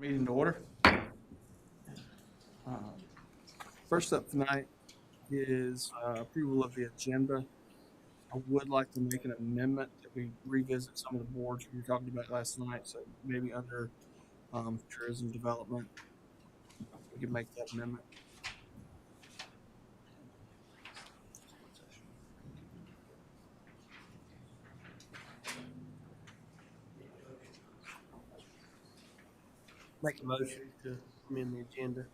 Meeting to order. First up tonight is approval of the agenda. I would like to make an amendment that we revisit some of the boards we were talking about last night. So maybe under tourism development, we can make that amendment. Make a motion to amend the agenda.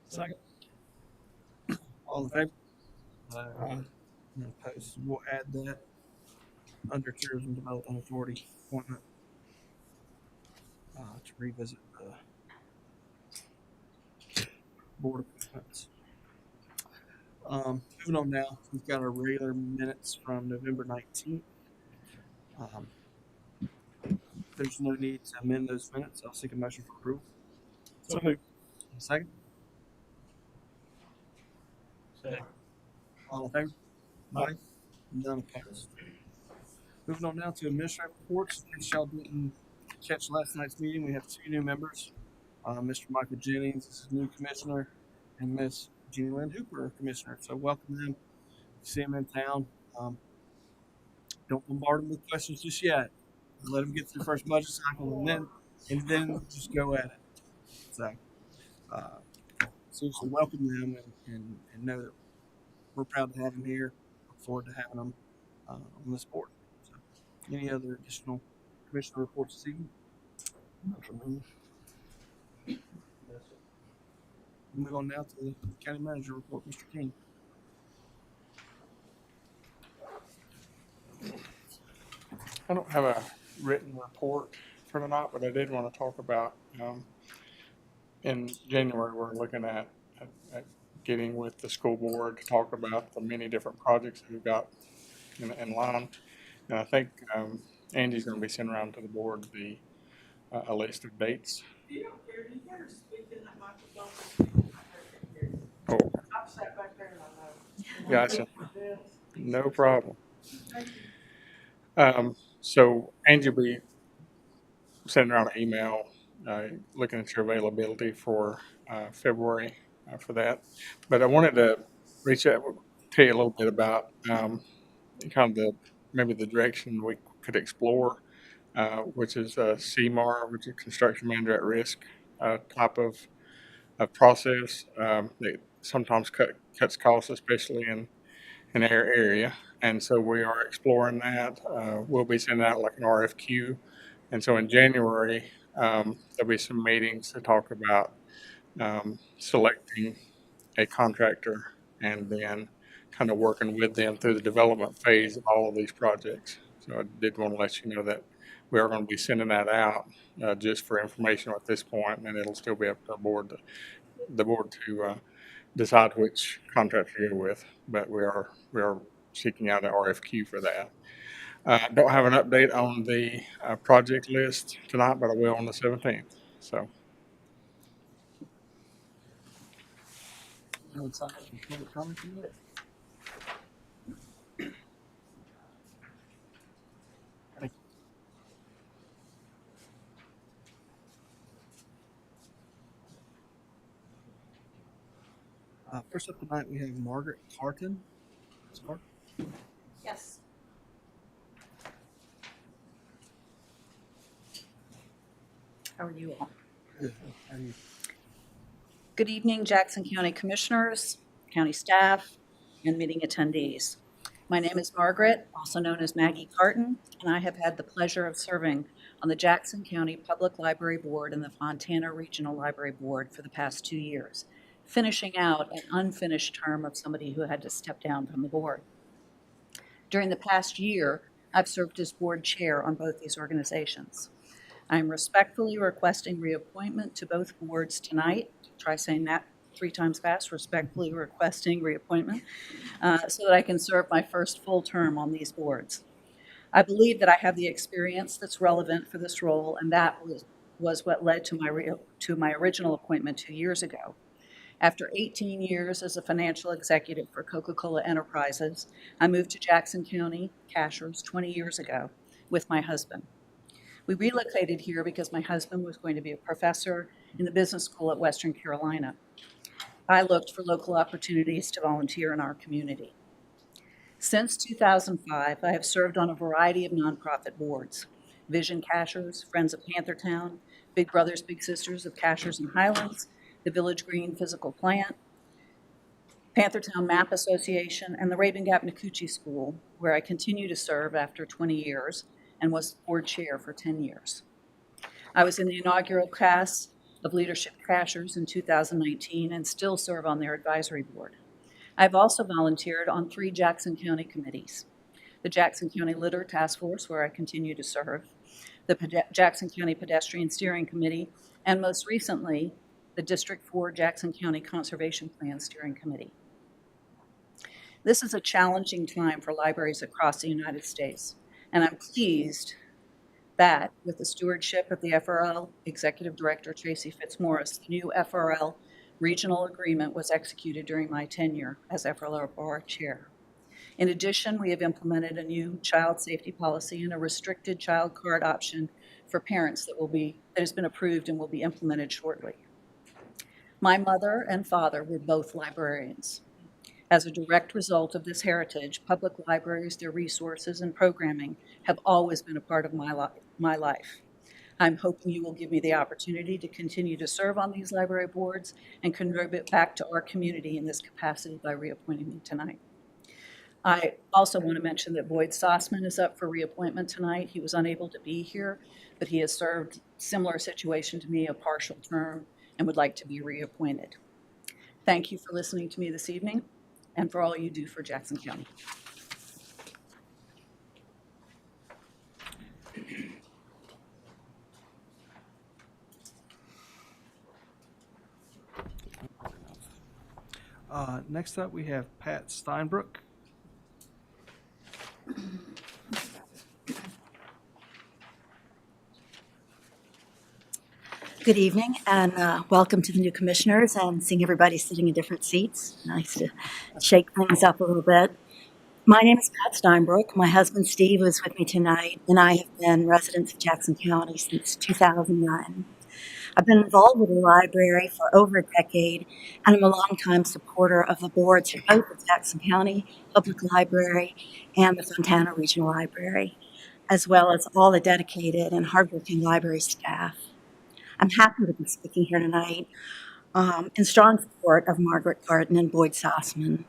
Second. All in favor? No opposed. We'll add that under tourism development authority appointment to revisit the board appointments. Moving on now, we've got our regular minutes from November 19th. There's no need to amend those minutes. I'll seek a motion for approval. So moved. Second. Second. All in favor? Aye. None opposed. Moving on now to administrative reports. In case y'all didn't catch last night's meeting, we have two new members. Mr. Michael Jennings is a new commissioner, and Miss Jeannie Lynn Hooper, commissioner. So welcome them. See them in town. Don't bombard them with questions just yet. Let them get through the first budget cycle, and then just go at it. So, seriously, welcome them and know that we're proud to have them here. Look forward to having them on this board. So, any other additional commissioner reports this evening? Not from me. Move on now to the county manager report, Mr. King. I don't have a written report for tonight, but I did want to talk about, in January, we're looking at getting with the school board to talk about the many different projects that we've got in line. And I think Angie's going to be sending around to the board a list of dates. You don't care, you better speak in that microphone. Oh, I've sat back there and I know. gotcha. No problem. So Angie will be sending around an email looking at your availability for February for that. But I wanted to reach out, tell you a little bit about kind of maybe the direction we could explore, which is CMAR, which is Construction Manager at Risk type of process. That sometimes cuts costs, especially in our area. And so we are exploring that. We'll be sending out like an RFQ. And so in January, there'll be some meetings to talk about selecting a contractor and then kind of working with them through the development phase of all of these projects. So I did want to let you know that we are going to be sending that out just for information at this point, and it'll still be up to the board to decide which contractor to go with. But we are seeking out an RFQ for that. Don't have an update on the project list tonight, but I will on the 17th. So. No time for public comment yet? Thank you. First up tonight, we have Margaret Carton. Ms. Carton? Yes. How are you all? Good. How are you? Good evening, Jackson County Commissioners, county staff, and meeting attendees. My name is Margaret, also known as Maggie Carton, and I have had the pleasure of serving on the Jackson County Public Library Board and the Fontana Regional Library Board for the past 2 years, finishing out an unfinished term of somebody who had to step down from the board. During the past year, I've served as board chair on both these organizations. I am respectfully requesting reappointment to both boards tonight. Try saying that 3 times fast, respectfully requesting reappointment, so that I can serve my first full term on these boards. I believe that I have the experience that's relevant for this role, and that was what led to my original appointment 2 years ago. After 18 years as a financial executive for Coca-Cola Enterprises, I moved to Jackson County Cashers 20 years ago with my husband. We relocated here because my husband was going to be a professor in the business school at Western Carolina. I looked for local opportunities to volunteer in our community. Since 2005, I have served on a variety of nonprofit boards: Vision Cashers, Friends of Panthertown, Big Brothers Big Sisters of Cashers and Highlands, the Village Green Physical Plant, Panthertown Map Association, and the Raven Gap Nakuchi School, where I continue to serve after 20 years and was board chair for 10 years. I was in the inaugural class of Leadership Cashers in 2019 and still serve on their advisory board. I've also volunteered on 3 Jackson County committees: the Jackson County Litter Task Force, where I continue to serve, the Jackson County Pedestrian Steering Committee, and most recently, the District 4 Jackson County Conservation Plan Steering Committee. This is a challenging time for libraries across the United States, and I'm pleased that with the stewardship of the FRL Executive Director Tracy Fitzmaurice, the new FRL regional agreement was executed during my tenure as FRL Board Chair. In addition, we have implemented a new child safety policy and a restricted child card option for parents that has been approved and will be implemented shortly. My mother and father were both librarians. As a direct result of this heritage, public libraries, their resources, and programming have always been a part of my life. I'm hoping you will give me the opportunity to continue to serve on these library boards and contribute back to our community in this capacity by reappointing me tonight. I also want to mention that Boyd Sossman is up for reappointment tonight. He was unable to be here, but he has served similar situation to me, a partial term, and would like to be reappointed. Thank you for listening to me this evening and for all you do for Jackson County. Next up, we have Pat Steinbrook. Good evening and welcome to the new commissioners, and seeing everybody sitting in different seats. Nice to shake things up a little bit. My name is Pat Steinbrook. My husband Steve is with me tonight, and I have been residents of Jackson County since 2009. I've been involved with the library for over a decade, and I'm a longtime supporter of the boards for both the Jackson County Public Library and the Fontana Regional Library, as well as all the dedicated and hardworking library staff. I'm happy to be speaking here tonight in strong support of Margaret Garten and Boyd Sossman,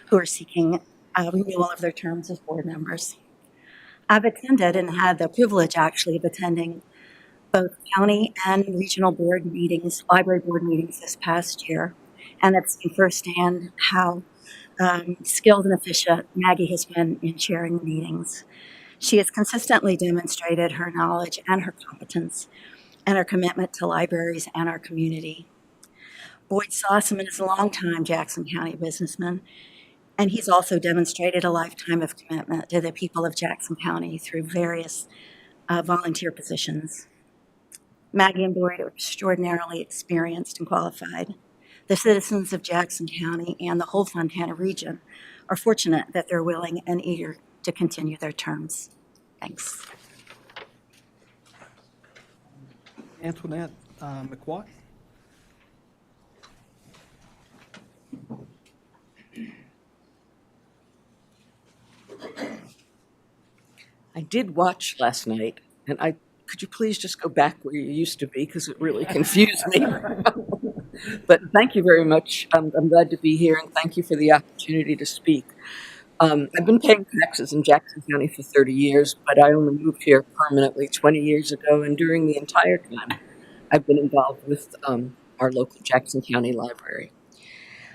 who are seeking renewal of their terms as board members. I've attended and had the privilege, actually, of attending both county and regional board meetings, library board meetings this past year, and I've seen firsthand how skilled and efficient Maggie has been in chairing the meetings. She has consistently demonstrated her knowledge and her competence and our commitment to libraries and our community. Boyd Sossman is a longtime Jackson County businessman, and he's also demonstrated a lifetime of commitment to the people of Jackson County through various volunteer positions. Maggie and Boyd are extraordinarily experienced and qualified. The citizens of Jackson County and the whole Fontana region are fortunate that they're willing and eager to continue their terms. Thanks. Antoinette McWatt. I did watch last night, and could you please just go back where you used to be, because it really confused me. But thank you very much. I'm glad to be here, and thank you for the opportunity to speak. I've been paying taxes in Jackson County for 30 years, but I only moved here permanently 20 years ago, and during the entire time, I've been involved with our local Jackson County Library.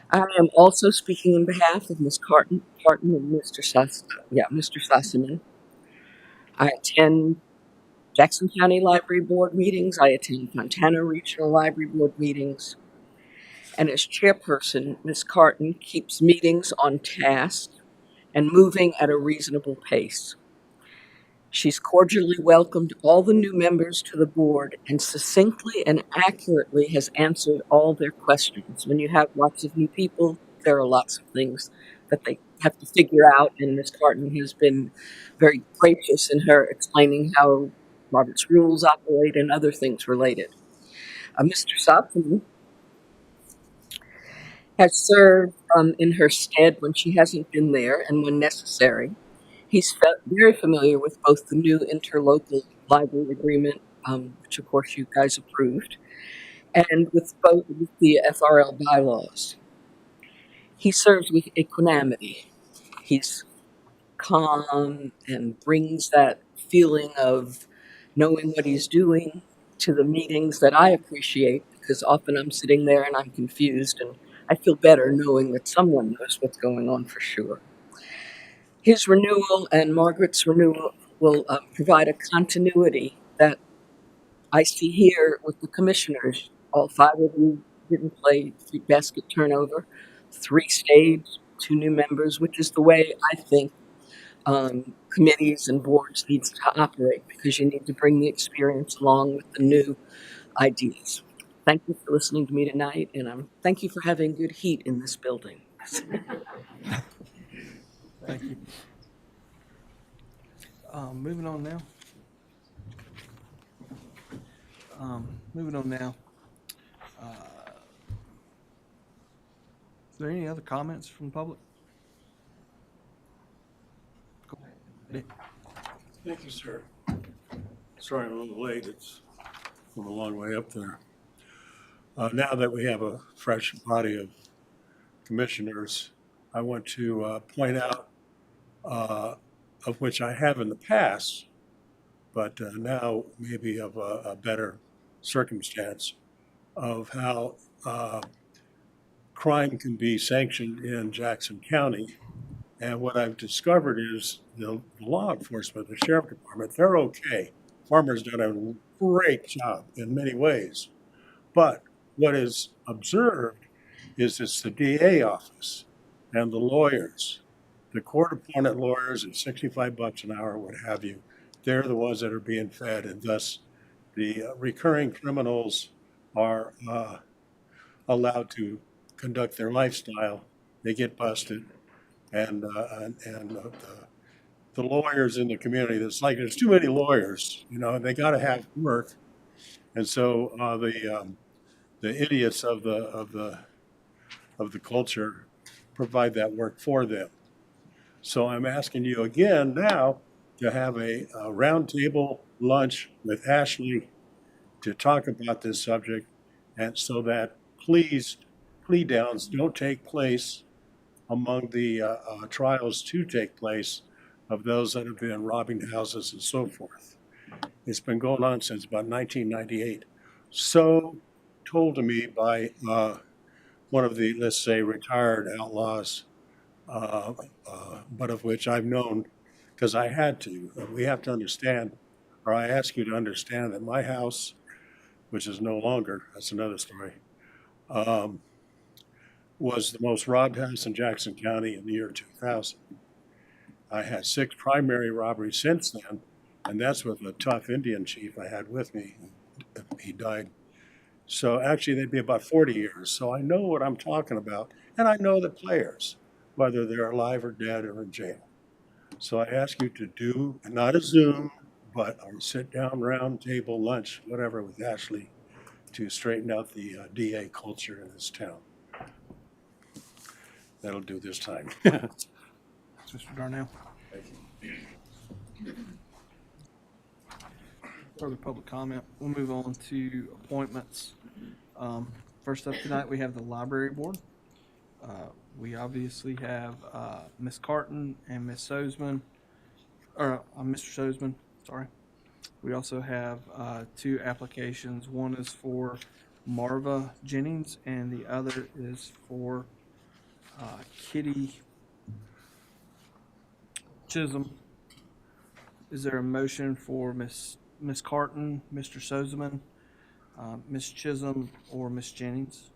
I am also speaking on behalf of Ms. Carton and Mr. Sossman. I attend Jackson County Library Board meetings. I attend Fontana Regional Library Board meetings. And as chairperson, Ms. Carton keeps meetings on task and moving at a reasonable pace. She's cordially welcomed all the new members to the board and succinctly and accurately has answered all their questions. When you have lots of new people, there are lots of things that they have to figure out, and Ms. Carton has been very gracious in her explaining how Robert's rules operate, and other things related. Mr. Sopson has served in her stead when she hasn't been there and when necessary. He's very familiar with both the new interlocal library agreement, which of course you guys approved, and with the FRL bylaws. He serves with equanimity. He's calm and brings that feeling of knowing what he's doing to the meetings that I appreciate, because often I'm sitting there and I'm confused, and I feel better knowing that someone knows what's going on for sure. His renewal and Margaret's renewal will provide a continuity that I see here with the commissioners. All 5 of you didn't play 3 basket turnover, 3 stayed, 2 new members, which is the way I think committees and boards needs to operate, because you need to bring the experience along with the new ideas. Thank you for listening to me tonight, and thank you for having good heat in this building. Thank you. Moving on now. Is there any other comments from the public? Go ahead. Nick. Thank you, sir. Sorry I'm a little late. It's from a long way up there. Now that we have a fresh body of commissioners, I want to point out, of which I have in the past, but now maybe of a better circumstance, of how crime can be sanctioned in Jackson County. And what I've discovered is the law enforcement, the sheriff department, they're okay. Farmer's done a great job in many ways. But what is observed is it's the DA office and the lawyers, the court appointed lawyers at $65 an hour, what have you. They're the ones that are being fed, and thus the recurring criminals are allowed to conduct their lifestyle. They get busted. And the lawyers in the community, there's too many lawyers, and they got to have work, and so the idiots of the culture provide that work for them. So I'm asking you again now to have a roundtable lunch with Ashley to talk about this subject, and so that plea downs don't take place among the trials to take place of those that have been robbing houses and so forth. It's been going on since about 1998. So told to me by one of the, let's say, retired outlaws, but of which I've known because I had to. We have to understand, or I ask you to understand, that my house, which is no longer, that's another story, was the most robbed house in Jackson County in the year 2000. I had 6 primary robberies since then, and that's with a tough Indian chief I had with me. He died. So actually, they'd be about 40 years. So I know what I'm talking about, and I know the players, whether they're alive or dead or in jail. So I ask you to do, not a Zoom, but a sit-down round table lunch, whatever, with Ashley to straighten out the DA culture in this town. That'll do this time. Mr. Darnell. Further public comment. We'll move on to appointments. First up tonight, we have the library board. We obviously have Ms. Carton and Ms. Sozman, or Mr. Sozman, sorry. We also have 2 applications. One is for Marva Jennings, and the other is for Kitty Chisholm. Is there a motion for Miss Carton, Mr. Sozman, Miss Chisholm, or Miss Jennings?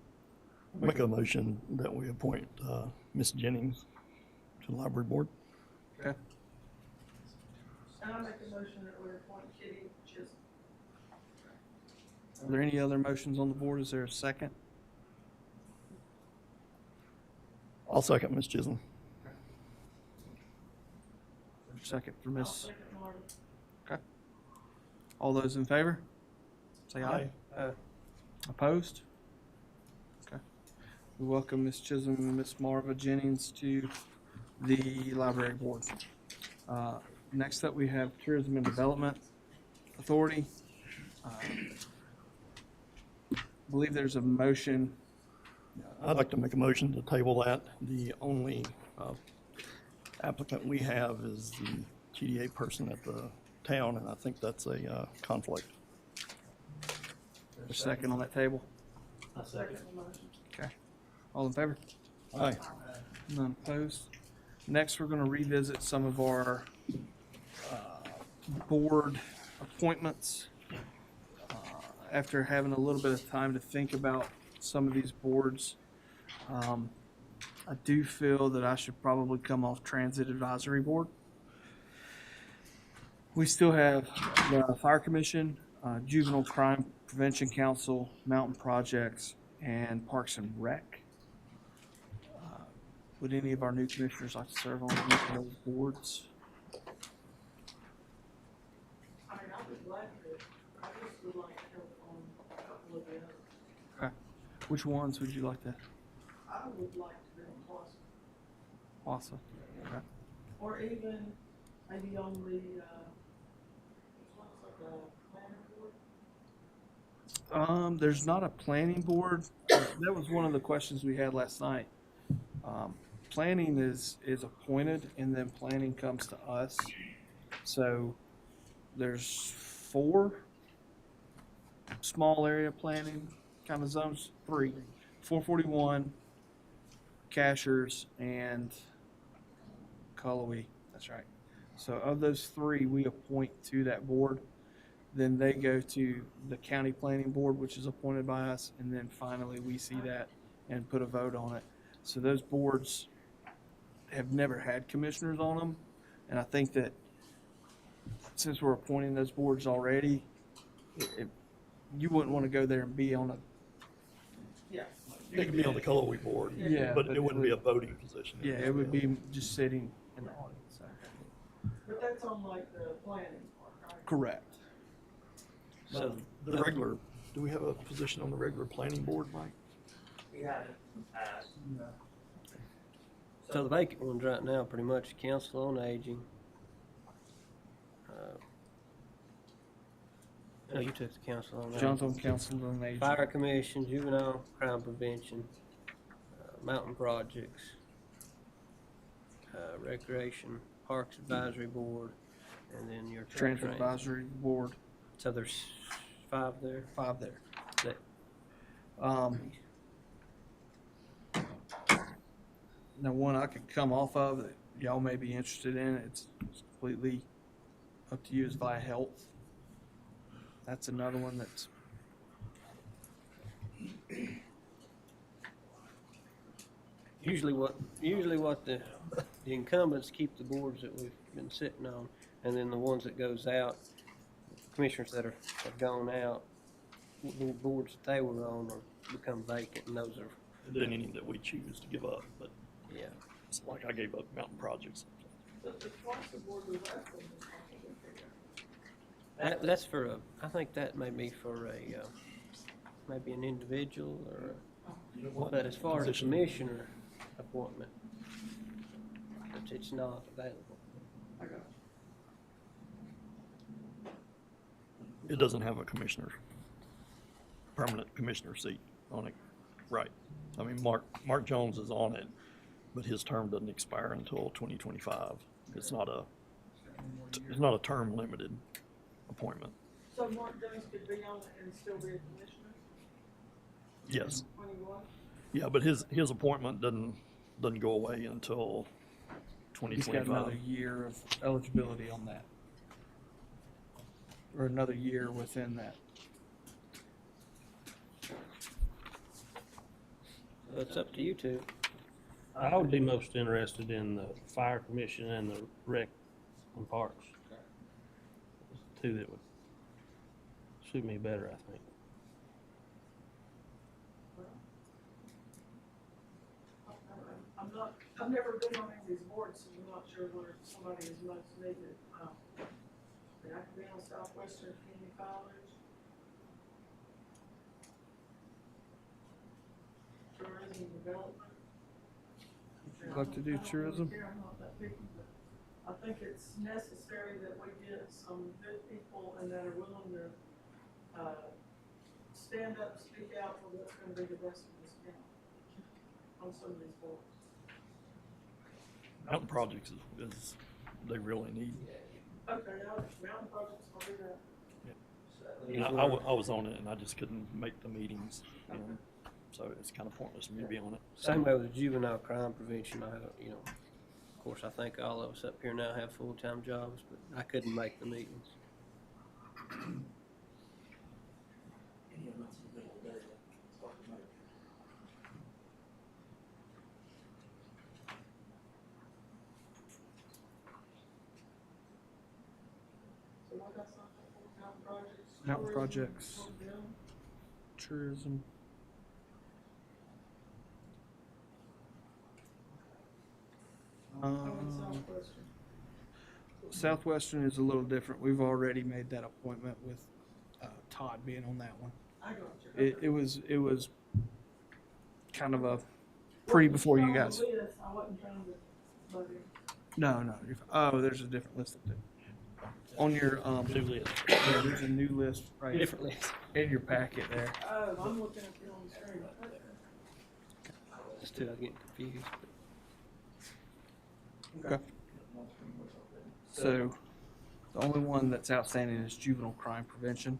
Make a motion that we appoint Ms. Jennings to the library board. Okay. And I make a motion that we appoint Kitty Chisholm. Are there any other motions on the board? Is there a second? I'll second Ms. Chisholm. Second for I'll Miss. second Marty. Okay. All those in favor? Say aye. Opposed? Okay. We welcome Ms. Chisholm and Ms. Marva Jennings to the library board. Next up, we have Tourism and Development Authority. I believe there's a motion. I'd like to make a motion to table that. The only applicant we have is the TDA person at the town, and I think that's a conflict. A second on that table. Second motion. Okay. All in favor? Aye. None opposed. Next, we're going to revisit some of our board appointments. After having a little bit of time to think about some of these boards, I do feel that I should probably come off Transit Advisory Board. We still have the Fire Commission, Juvenile Crime Prevention Council, Mountain Projects, and Parks and Rec. Would any of our new commissioners like to serve on any of those boards? I mean, I would like to, I just would like to help on a couple of the others. Okay. Which ones would you like to? I would like to be on plus, Awesome. Okay. or even maybe on the, what's like a planning board? There's not a planning board. That was one of the questions we had last night. Planning is appointed, and then planning comes to us. So there's 4 small area planning kind of zones, 3, 441, Cashers, and Cullowhee. That's right. So of those 3, we appoint to that board. Then they go to the county planning board, which is appointed by us, and then finally we see that and put a vote on it. So those boards have never had commissioners on them, and I think that since we're appointing those boards already, you wouldn't want to go there and be on a. Yeah. You could be on the Cullowhee board, Yeah, but it wouldn't be a voting position. Yeah, it would be just sitting in the audience. So. But that's on like the planning part, right? Correct. So the regular, do we have a position on the regular planning board, Mike? We haven't passed. So the vacant ones right now, pretty much Council on Aging. No, you took the Council on Aging. John's on council on aging. Fire Commission, Juvenile Crime Prevention, Mountain Projects, Recreation, Parks Advisory Board, and then your Transit Advisory Board, So there's 5 there. 5 there. That- Now, one I could come off of that y'all may be interested in, it's completely up to you, is Via Health. That's another one that's. Usually what the incumbents keep the boards that we've been sitting on, and then the ones that goes out, commissioners that have gone out, the boards that they were on are become vacant, and those are, And then any that we choose to give up, but yeah. it's like I gave up Mountain Projects. But the twice the board was left on this one, I can figure out. That's for I think that may be for maybe an individual or, but as far as a commissioner appointment, it's not available. I got it. It doesn't have a commissioner, permanent commissioner seat on it, right? I mean, Mark Jones is on it, but his term doesn't expire until 2025. It's not a term limited appointment. So Mark Jones could be on it and still be a commissioner? Yes, 21? yeah, but his appointment doesn't go away until He's got another 2025. year of eligibility on that. Or another year within that. So it's up to you two. I would be most interested in the fire commission and the rec and parks. Those are 2 that would suit me better, I think. I've never been on any of these boards, so I'm not sure where somebody is most needed. And I could be on Southwestern Community College. Tourism development. Would you like to do tourism? I don't really care, I'm not that picky, but I think it's necessary that we get some good people and that are willing to, stand up, speak out for what's gonna be the best of this county on some of these boards. Mountain projects is they really need. Okay, now, mountain projects, I'll do that. I was on it and I just couldn't make the meetings, and so it's kind of pointless for me to be on it. Same way with juvenile crime prevention, of course, I think all of us up here now have full-time jobs, but I couldn't make the meetings. So what got something for mountain projects? Mountain tourism, projects. hotel? Tourism. How about Southwestern? Southwestern is a little different. We've already made that appointment with Todd being on that one. I got you. It was kind of a pre before you guys. I wasn't trying to, but No. Oh, there's a different list up there. On your New list. yeah, there's a new list right Differently. in your packet there. I'm looking at the on the screen. Just too, I was getting confused. Okay. So the only one that's outstanding is juvenile crime prevention.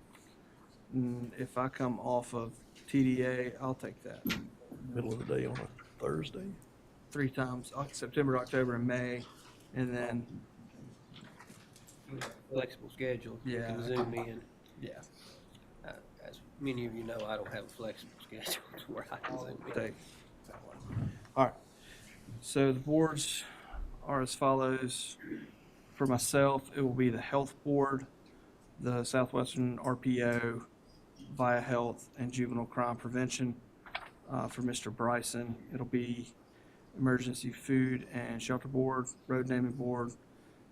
And if I come off of TDA, I'll take that Middle of the day on a Thursday. 3 times: September, October, and May, and then Flexible schedule. You Yeah. can zoom in. yeah, As many of you know, I don't have a flexible schedule to where I can I'll zoom in. take that one. All right. So the boards are as follows. For myself, it will be the Health Board, the Southwestern RPO, Via Health, and Juvenile Crime Prevention. For Mr. Bryson, it'll be Emergency Food and Shelter Board, Road Naming Board,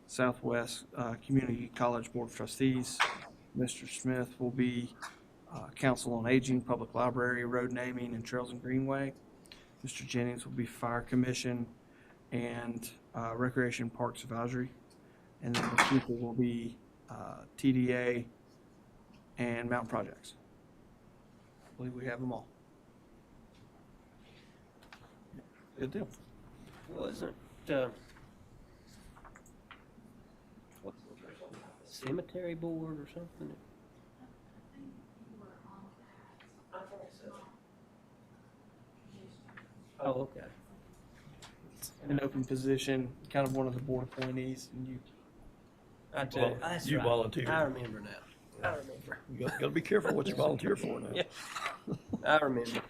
Southwest Community College Board of Trustees. Mr. Smith will be Council on Aging, Public Library, Road Naming, and Trails and Greenway. Mr. Jennings will be Fire Commission and Recreation Parks Advisory. And then the people will be TDA and Mountain Projects. I believe we have them all. Good deal. Wasn't, what, cemetery board or something? Oh, okay. An open position, kind of one of the board appointees, and you. I do. Well, That's you right. volunteered. I remember now. I remember. You gotta be careful what you volunteer for now. Yeah. I remember.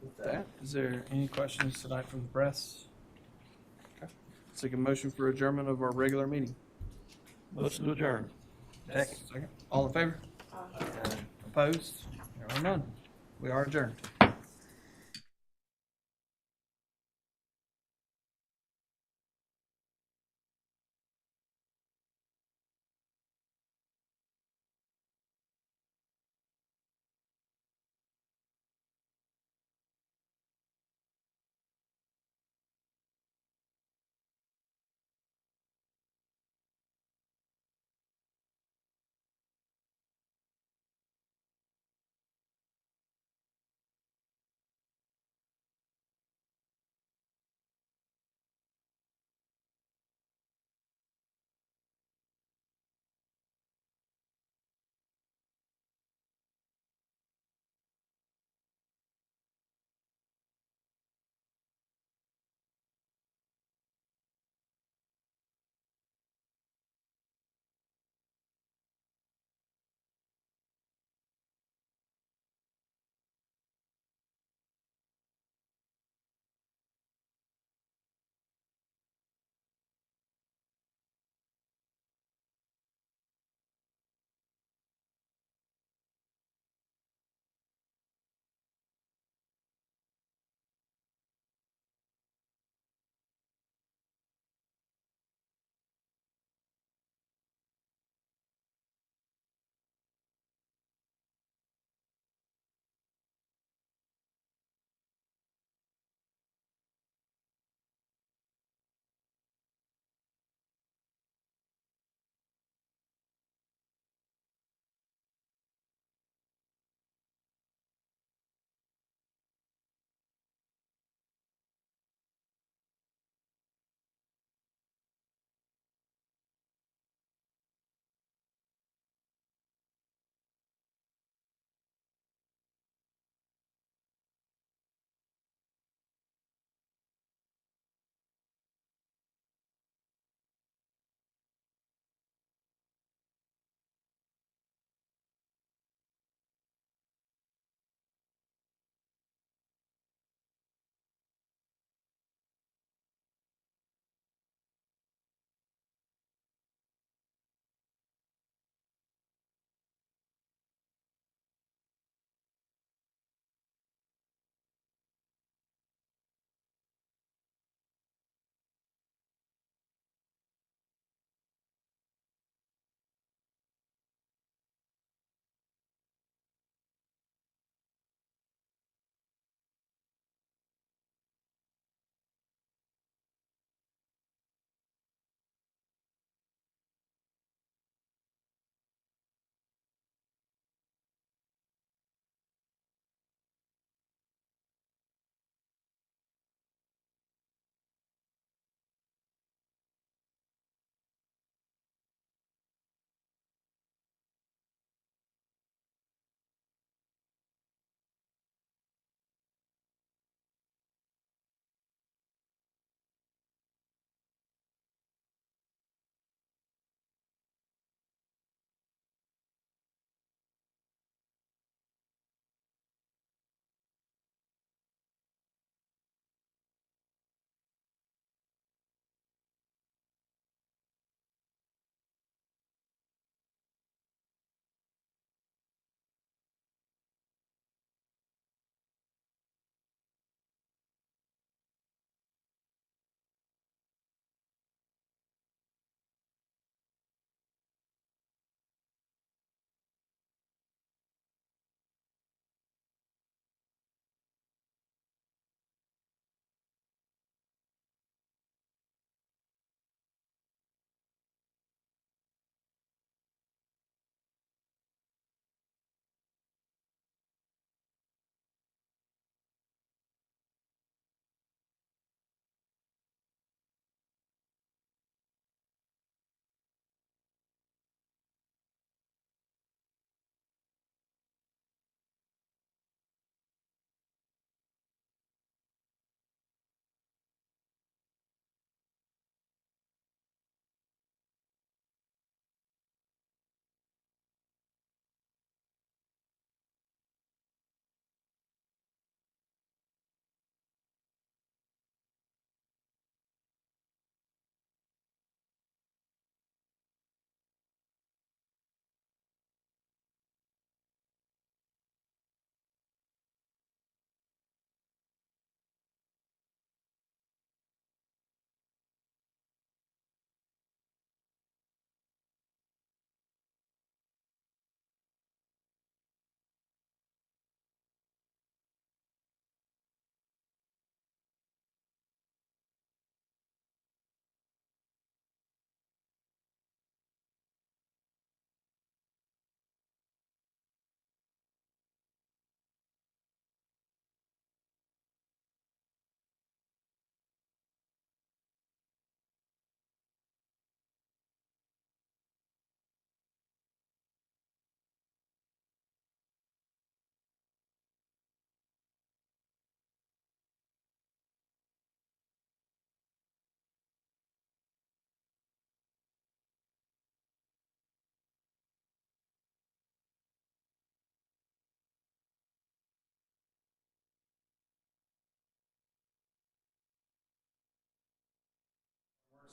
With that, is there any questions tonight from the press? Okay. Let's take a motion for adjournment of our regular meeting. Motion to adjourn. Second. All in favor? Opposed? There are none. We are adjourned.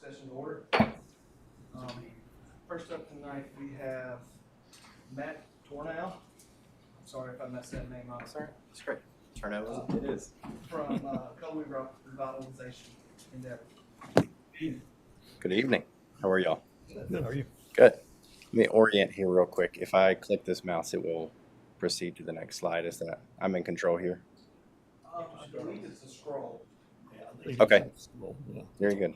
Session to order. First up tonight, we have Matt Tornow. I'm sorry if I messed that name up. Sorry, that's great. Turnover, it is. From Cullowhee Revitalization Endeavor. Good evening. How are y'all? Good, how are you? Good. Let me orient here real quick. If I click this mouse, it will proceed to the next slide. Is that I'm in control here? I believe it's a scroll. Okay. Yeah. Very good.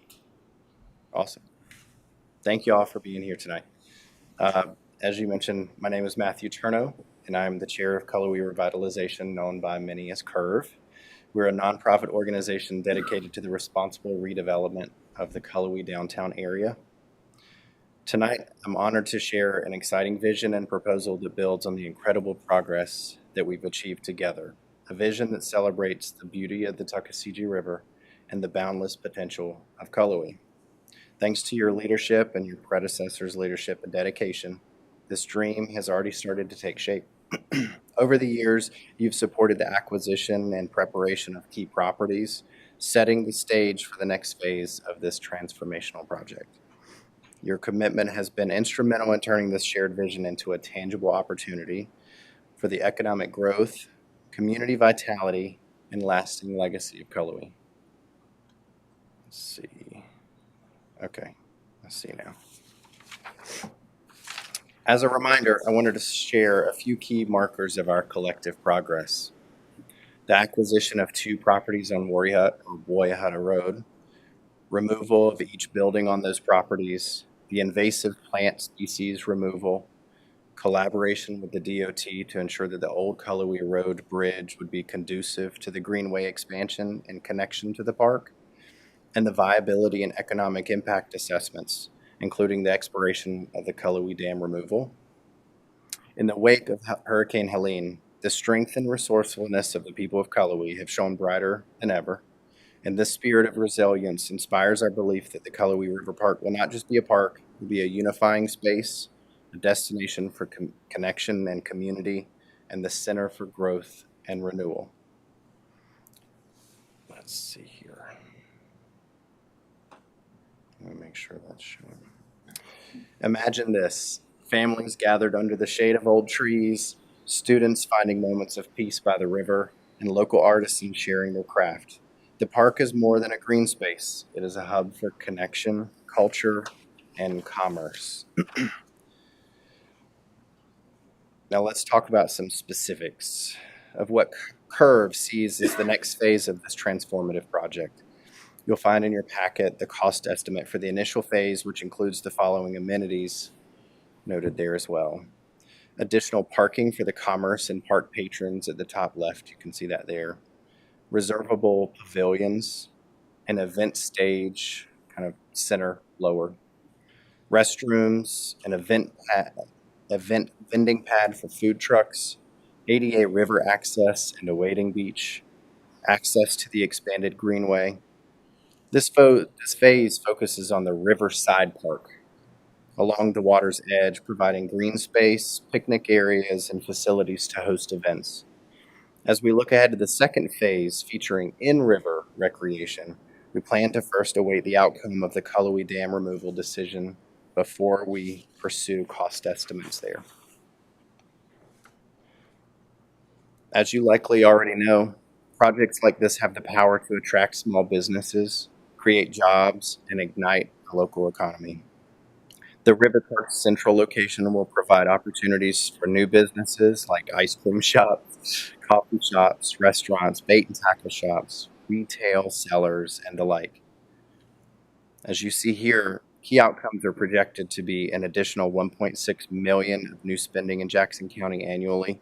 Awesome. Thank you all for being here tonight. As you mentioned, my name is Matthew Turno, and I'm the chair of Cullowhee Revitalization, known by many as CURV. We're a nonprofit organization dedicated to the responsible redevelopment of the Cullowhee downtown area. Tonight, I'm honored to share an exciting vision and proposal that builds on the incredible progress that we've achieved together. A vision that celebrates the beauty of the Tuckasegee River and the boundless potential of Cullowhee. Thanks to your leadership and your predecessors' leadership and dedication, this dream has already started to take shape. Over the years, you've supported the acquisition and preparation of key properties, setting the stage for the next phase of this transformational project. Your commitment has been instrumental in turning this shared vision into a tangible opportunity for the economic growth, community vitality, and lasting legacy of Cullowhee. Let's see. Okay, I see now. As a reminder, I wanted to share a few key markers of our collective progress. The acquisition of 2 properties on Woyahutta Road, removal of each building on those properties, the invasive plant species removal, collaboration with the DOT to ensure that the old Cullowhee Road bridge would be conducive to the Greenway expansion and connection to the park, and the viability and economic impact assessments, including the expiration of the Cullowhee Dam removal. In the wake of Hurricane Helene, the strength and resourcefulness of the people of Cullowhee have shone brighter than ever, and this spirit of resilience inspires our belief that the Cullowhee River Park will not just be a park, it will be a unifying space, a destination for connection and community, and the center for growth and renewal. Let's see here. Let me make sure that's showing. Imagine this: families gathered under the shade of old trees, students finding moments of peace by the river, and local artisans sharing their craft. The park is more than a green space. It is a hub for connection, culture, and commerce. Now let's talk about some specifics of what CURV sees as the next phase of this transformative project. You'll find in your packet the cost estimate for the initial phase, which includes the following amenities noted there as well. Additional parking for the commerce and park patrons at the top left, you can see that there. Reservable pavilions, an event stage, kind of center lower. Restrooms, an event vending pad for food trucks, ADA river access and a wading beach, access to the expanded greenway. This phase focuses on the Riverside Park, along the water's edge, providing green space, picnic areas, and facilities to host events. As we look ahead to the second phase, featuring in-river recreation, we plan to first await the outcome of the Cullowhee Dam removal decision before we pursue cost estimates there. As you likely already know, projects like this have the power to attract small businesses, create jobs, and ignite the local economy. The River Park's central location will provide opportunities for new businesses like ice cream shops, coffee shops, restaurants, bait and tackle shops, retail sellers, and the like. As you see here, key outcomes are projected to be an additional $1.6 million of new spending in Jackson County annually,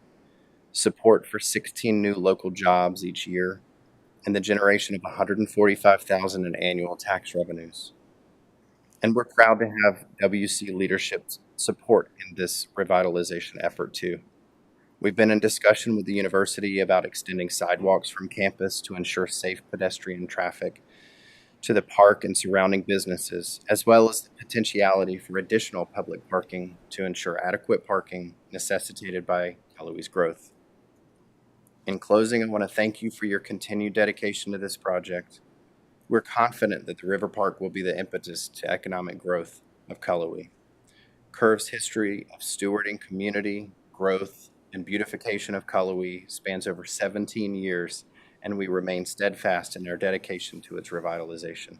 support for 16 new local jobs each year, and the generation of $145,000 in annual tax revenues. And we're proud to have WC leadership's support in this revitalization effort too. We've been in discussion with the university about extending sidewalks from campus to ensure safe pedestrian traffic to the park and surrounding businesses, as well as the potentiality for additional public parking to ensure adequate parking necessitated by Cullowhee's growth. In closing, I want to thank you for your continued dedication to this project. We're confident that the River Park will be the impetus to economic growth of Cullowhee. Curve's history of stewarding community, growth, and beautification of Cullowhee spans over 17 years, and we remain steadfast in our dedication to its revitalization.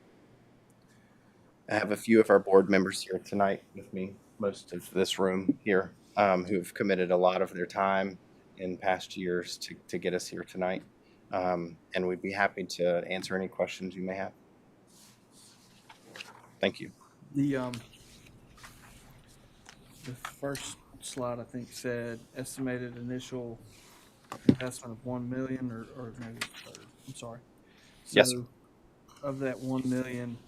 I have a few of our board members here tonight with me, most of this room here, who've committed a lot of their time in past years to get us here tonight. And we'd be happy to answer any questions you may have. Thank you. The first slide, I think, said estimated initial investment of 1 million, or maybe it's third. I'm sorry. Yes. So, of that 1 million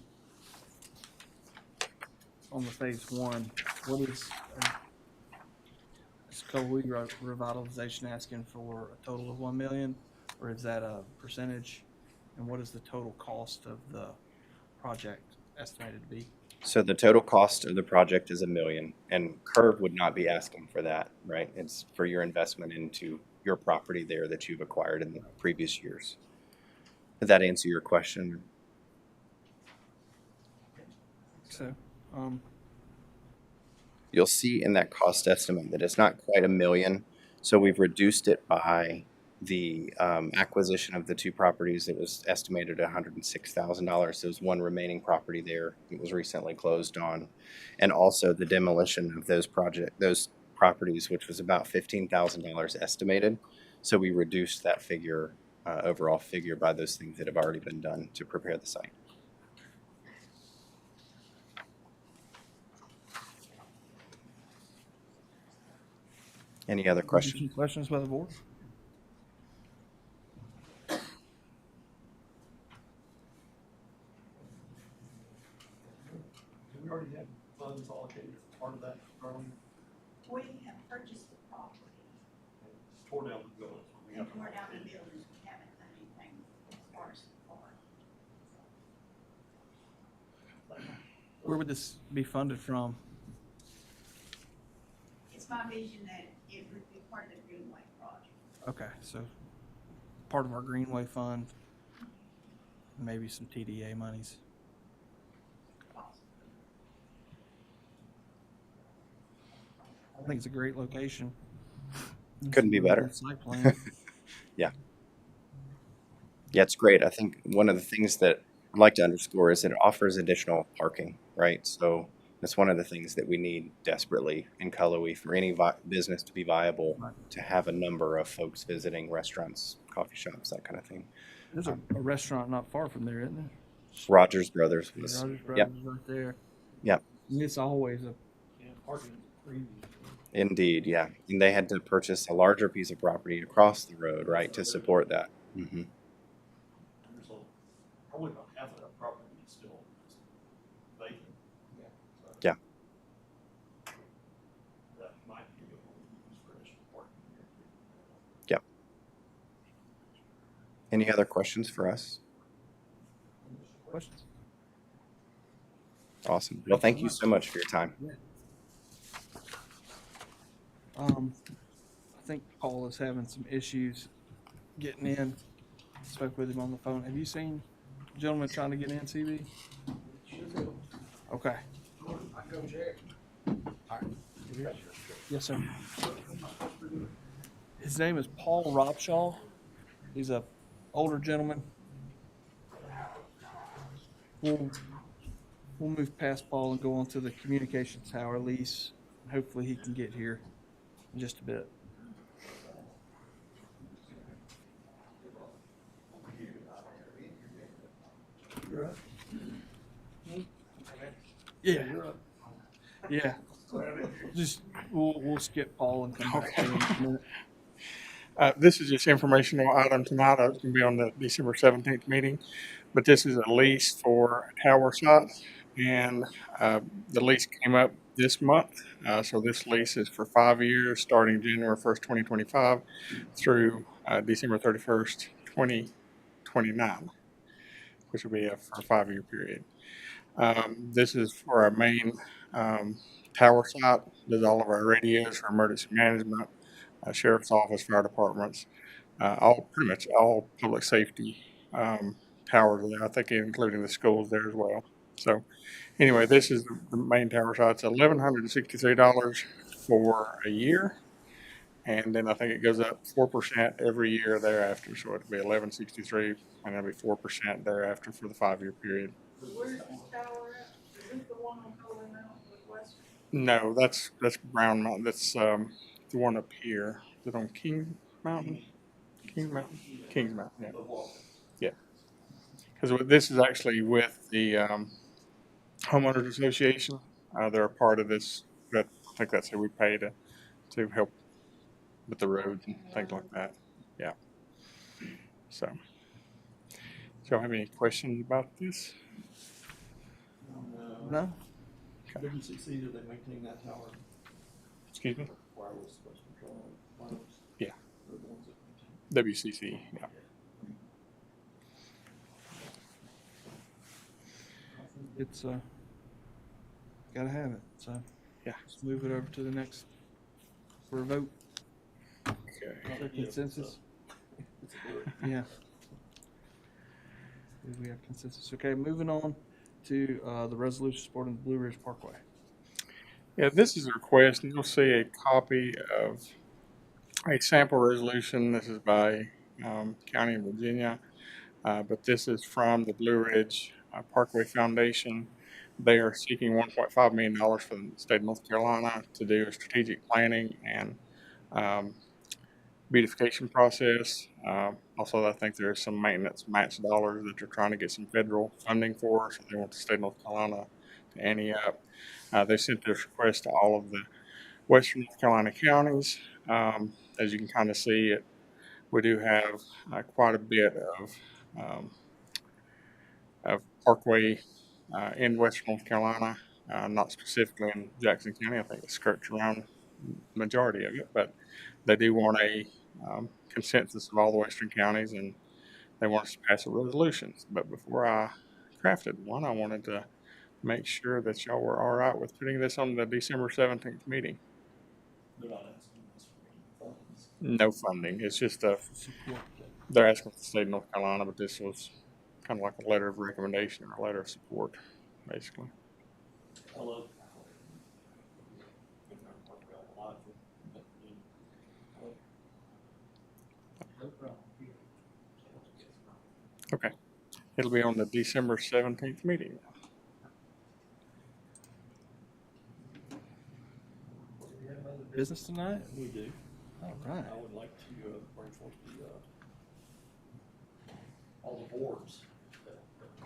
on the phase one, what is Cullowhee Revitalization asking for a total of 1 million, or is that a percentage? And what is the total cost of the project estimated to be? So the total cost of the project is $1 million, and Curve would not be asking for that, right? It's for your investment into your property there that you've acquired in the previous years. Did that answer your question? So, You'll see in that cost estimate that it's not quite $1 million. So we've reduced it by the acquisition of the two properties. It was estimated at $106,000. There's one remaining property there that was recently closed on, and also the demolition of those properties, which was about $15,000 estimated. So we reduced that figure, overall figure, by those things that have already been done to prepare the site. Any other questions? any questions by the board? Do we already have funds allocated as part of that, Darlene? We have purchased the property Tore down the buildings. and tore down the buildings. We haven't done anything as far as the park. Where would this be funded from? It's my vision that it would be part of the Greenway project. Okay, so part of our Greenway fund, maybe some TDA monies. I think it's a great location. Couldn't be better. Site plan. Yeah, it's great. I think one of the things that I'd like to underscore is that it offers additional parking, right? So that's one of the things that we need desperately in Cullowhee for any business to be viable, Right. to have a number of folks visiting, restaurants, coffee shops, that kind of thing. There's a restaurant not far from there, isn't there? Rogers Brothers was, Rogers yep, Brothers right there. yep, And it's always a Parking premium. indeed, yeah. And they had to purchase a larger piece of property across the road, right, to support that. Mm-hmm. So probably about half of that property is still vacant. So Yeah. that might be a little used for additional parking. Yep. Any other questions for us? questions. Awesome. Well, thank you so much for your time. I think Paul is having some issues getting in. Spoke with him on the phone. Have you seen a gentleman trying to get in, CB? Okay. Yes, sir. His name is Paul Robshaw. He's a older gentleman. We'll move past Paul and go on to the communications tower lease. Hopefully he can get here in just a bit. Yeah. Yeah. Just we'll skip Paul and come back to him in a minute. This is just informational item tonight. It's going to be on the December 17th meeting, but this is a lease for a tower site, and the lease came up this month. So this lease is for 5 years, starting January 1st, 2025 through December 31st, 2029, which will be for a 5-year period. This is for our main tower site. Does all of our radios for emergency management, sheriff's office, fire departments, pretty much all public safety towers there. I think including the schools there as well. So anyway, this is the main tower site. It's $1,163 for a year. And then I think it goes up 4% every year thereafter. So it'll be 1163 and it'll be 4% thereafter for the 5-year period. Where's this tower at? Is this the one on Colwyn Mountain with Western? No, that's Brown Mountain. That's the one up here. Is it on King Mountain? King Mountain? Kings Mountain, yeah. Yeah. Because this is actually with the homeowners association. They're a part of this. I think that's who we pay to help with the roads and things like that. Yeah. So, do y'all have any questions about this? No? WCC, do they maintain that tower? Excuse me? Wireless bus control. Wireless. Yeah. They're the ones that maintain. WCC, yeah. It's, gotta have it, so. Yeah. Let's move it over to the next for a vote. Okay. Is there consensus? Yeah. We have consensus. Okay, moving on to the resolution supporting the Blue Ridge Parkway. Yeah, this is a request, and you'll see a copy of a sample resolution. This is by County of Virginia, but this is from the Blue Ridge Parkway Foundation. They are seeking $1.5 million from the state of North Carolina to do a strategic planning and beautification process. Also, I think there's some maintenance match dollars that they're trying to get some federal funding for, so they want the state of North Carolina to ante up. They sent this request to all of the western North Carolina counties. As you can kind of see, we do have quite a bit of parkway in western North Carolina, not specifically in Jackson County. I think it skirts around the majority of it, but they do want a consensus of all the western counties, and they want us to pass a resolution. But before I crafted one, I wanted to make sure that y'all were all right with putting this on the December 17th meeting. They're not asking us for any funds. No funding. It's just Support. they're asking for the state of North Carolina, but this was kind of like a letter of recommendation or a letter of support, basically. I love. Okay. It'll be on the December 17th meeting. Business tonight? We do. All right. I would like to bring forth all the boards that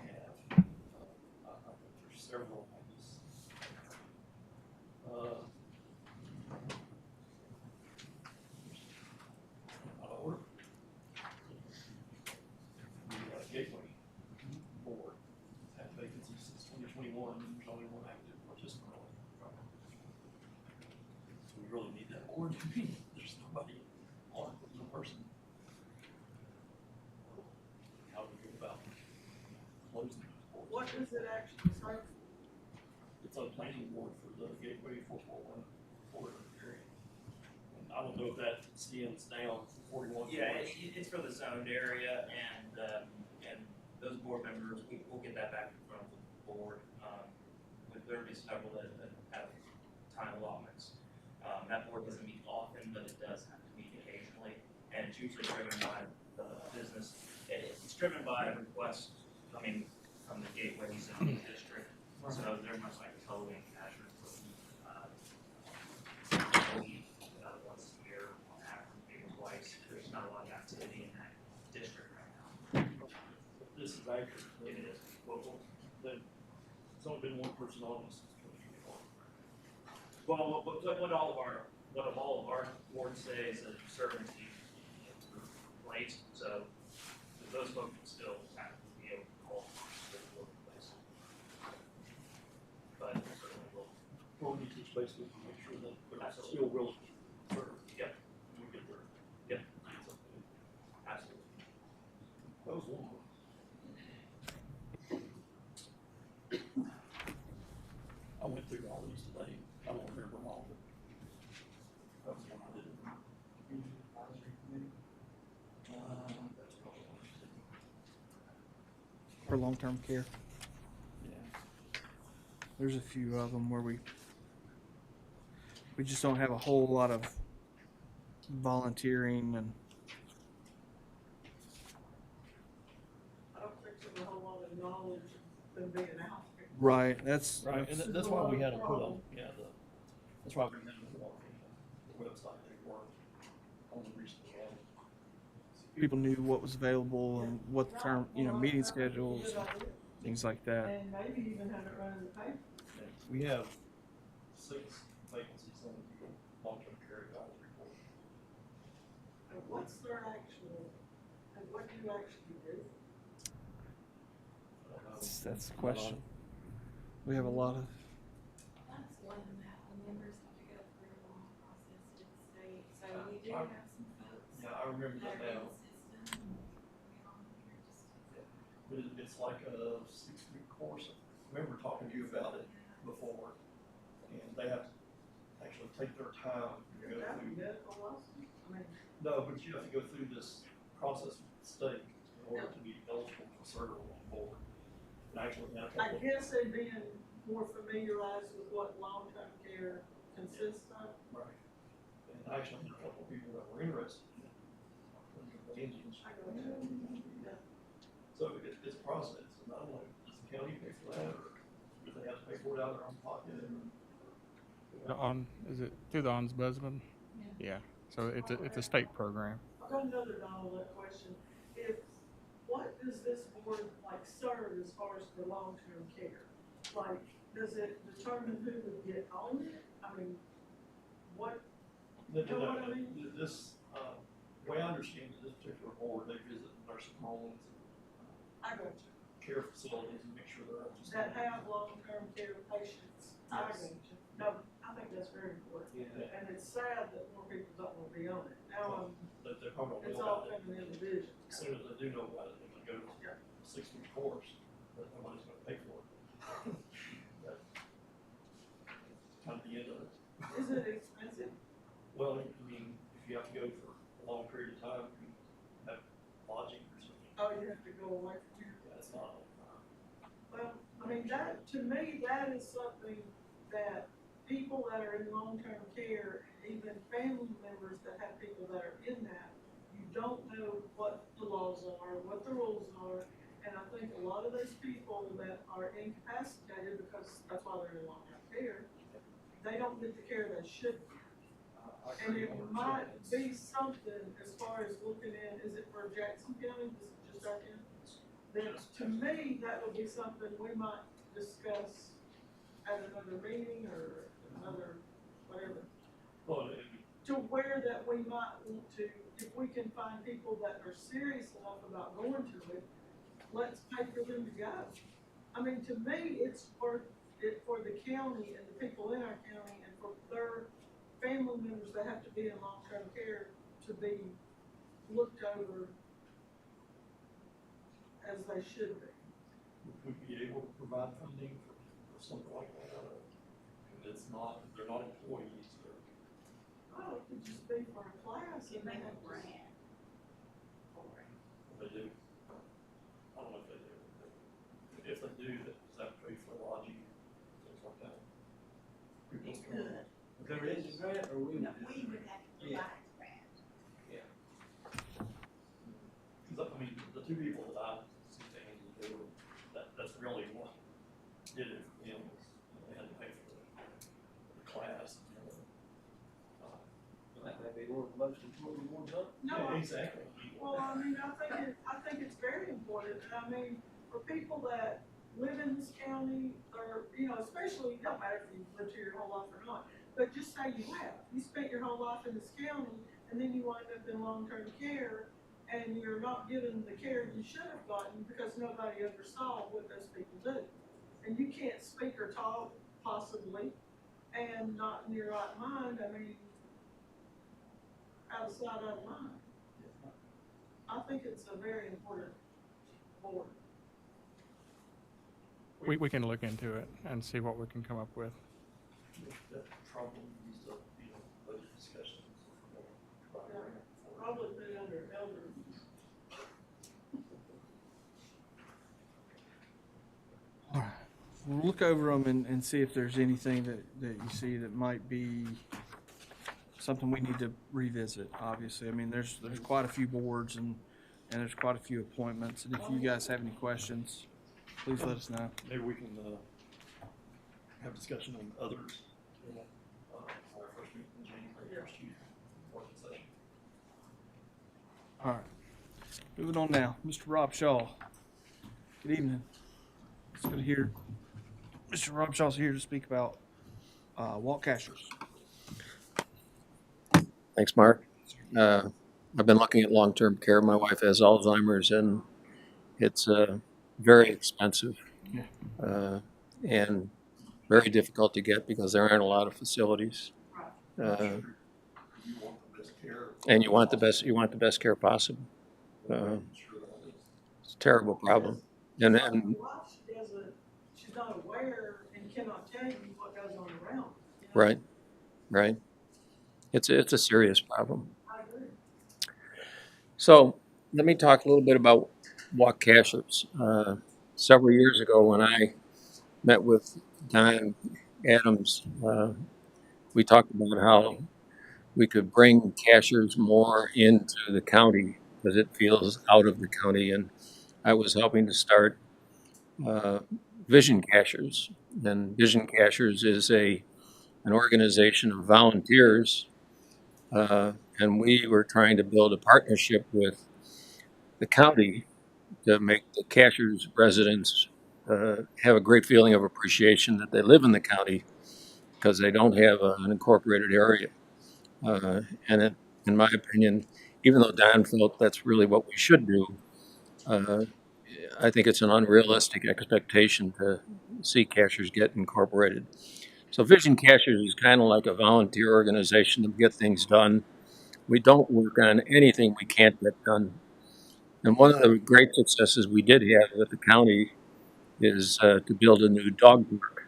we have. I think there's several things. Order. The Gateway Board had vacancies since 2021. There's only one active participant on it. So we really need that board. There's nobody on it, no person. How do we go about closing this board? What does it actually say? It's a planning board for the Gateway 441 corridor area. And I don't know if that stands down for 41. Yeah, it's for the zoned area, and those board members, we'll get that back in front of the board. There'll be several that have time allotments. That board doesn't meet often, but it does have to meet occasionally, and it's usually driven by the business. It's driven by a request coming from the Gateway Zoning District, so they're much like towing Azure. Once a year on average, maybe twice. There's not a lot of activity in that district right now. This is accurate. It is. There's only been one person on this since 2024. Well, what all of our boards say is that certainty is replaced, so those folks will still have to be able to call for the board replacement. But certainly we'll. Well, we need to basically make sure that they're still will serve. Yep. We get there. Yep. Absolutely. That was one. I went through all these today. I don't remember them all, but that was one I did. That's probably for long-term care. There's a few of them where we just don't have a whole lot of volunteering and I don't think there's a whole lot of knowledge of them being out there. right. That's Right, and that's why we had to put on, that's why we had to put on the website they were on the recent one. people knew what was available and what the term, meeting schedules, things like that. And maybe even have it run in the paper. We have 6 vacancies on the long-term care advisory board. And what's their actual, and what do you actually do? That's the question. We have a lot of That's one that the members have to go through a long process with the state, so we do I- have some folks Yeah, I remember that that are in now. the system. And we all here just But it's like a 6-week course. I remember talking to you about it before, and they have to actually take their time to go That through. medical license? I mean, No, but you have to go through this process with the state in order to be eligible to serve on the board. And actually, now, I guess they're being more familiarized with what long-term care consists of. right. And I actually had a couple of people that were interested in it. The Indians. I go, yeah. So it's a process, and not only does the county pay for that, or do they have to pay for it out of their own pocket? Is it through the ombudsman? Yeah. So it's a state program. I've got another Donald question. What does this board serve as far as the long-term care? Does it determine who would get on it? I mean, what, No, you know what I mean? This, the way I understand it, this particular board, they visit nursing homes I go and care facilities and make sure they're up to that standard. have long-term care patients. I Yes. go to. No, I think that's very important. Yeah. And it's sad that more people don't want to be on it. Now, They're probably it's know all about it. coming in division. As soon as they do know about it, they're gonna go to a 6-week course, but nobody's gonna pay for it. That's kind of the end of it. Is it expensive? Well, I mean, if you have to go for a long period of time, you have lodging or something. Oh, you have to go away from here? Yeah, it's not. Well, I mean, that, to me, that is something that people that are in long-term care, even family members that have people that are in that, you don't know what the laws are, what the rules are, and I think a lot of those people that are incapacitated, because that's why they're in long-term care, they don't get the care they should get. And it might be something as far as looking in, is it for Jackson County, is it just our county? Then, to me, that would be something we might discuss at another meeting or another, whatever. Well, To where that we might want to, if we can find people that are serious enough about going to it, let's pay for them to go. I mean, to me, it's worth it for the county and the people in our county and for their family members that have to be in long-term care to be looked over as they should be. would we be able to provide funding for something like that? It's not, they're not employees, they're. Oh, it could just be for a class You and they make a have to. grant for it. They do. I don't know if they do. If they do, does that pay for lodging, things like that? It could. There is a grant, or we? No, we would have to provide a grant. Yeah. Cause I mean, the 2 people that I see things do, that's really what did it for them, was, they had to pay for the class. That may be one of the most important ones up. No, Yeah, exactly. well, I mean, I think it's very important, and I mean, for people that live in this county, or, especially, it don't matter if you lived here your whole life or not, but just say you have, you spent your whole life in this county, and then you wind up in long-term care, and you're not given the care you should have gotten because nobody ever saw what those people do. And you can't speak or talk, possibly, and not in your right mind, I mean, out of sight, out of mind. I think it's a very important board. We can look into it and see what we can come up with. That probably needs to be budget discussions. Probably put it under elder. we'll look over them and see if there's anything that you see that might be something we need to revisit, obviously. I mean, there's quite a few boards and there's quite a few appointments. And if you guys have any questions, please let us know. Maybe we can have discussion on others. Our first meeting in January, first Tuesday, working session. All right. Moving on now. Mr. Rob Shaw. Good evening. It's good to hear. Mr. Rob Shaw's here to speak about walk cashers. Thanks, Mark. I've been looking at long-term care. My wife has Alzheimer's, and it's very expensive and very difficult to get because there aren't a lot of facilities. And you want the best care possible. It's a terrible problem. And she's not aware and cannot tell you what goes on around. right. It's a serious problem. I agree. So let me talk a little bit about walk cashers. Several years ago, when I met with Don Adams, we talked about how we could bring cashers more into the county because it feels out of the county. And I was helping to start Vision Cashers. And Vision Cashers is an organization of volunteers. And we were trying to build a partnership with the county to make the Cashers residents have a great feeling of appreciation that they live in the county because they don't have an incorporated area. And in my opinion, even though Don felt that's really what we should do, I think it's an unrealistic expectation to see Cashers get incorporated. So Vision Cashers is kind of like a volunteer organization to get things done. We don't work on anything we can't get done. And one of the great successes we did have with the county is to build a new dog park.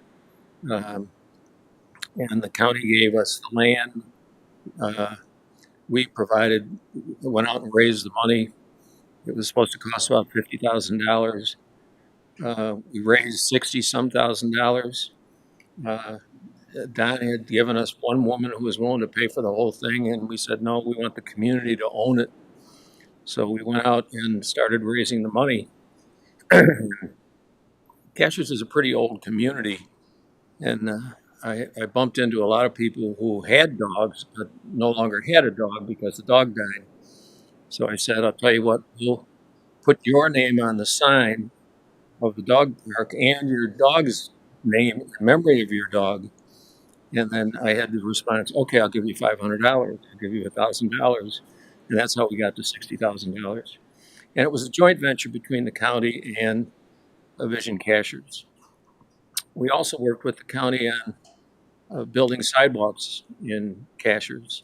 And the county gave us the land. We went out and raised the money. It was supposed to cost about $50,000. We raised $60-some thousand. Don had given us one woman who was willing to pay for the whole thing, and we said, no, we want the community to own it. So we went out and started raising the money. Cashers is a pretty old community, and I bumped into a lot of people who had dogs but no longer had a dog because the dog died. So I said, I'll tell you what, we'll put your name on the sign of the dog park and your dog's name in memory of your dog. And then I had the response, okay, I'll give you $500. I'll give you $1,000. And that's how we got to $60,000. And it was a joint venture between the county and Vision Cashers. We also worked with the county on building sidewalks in Cashers.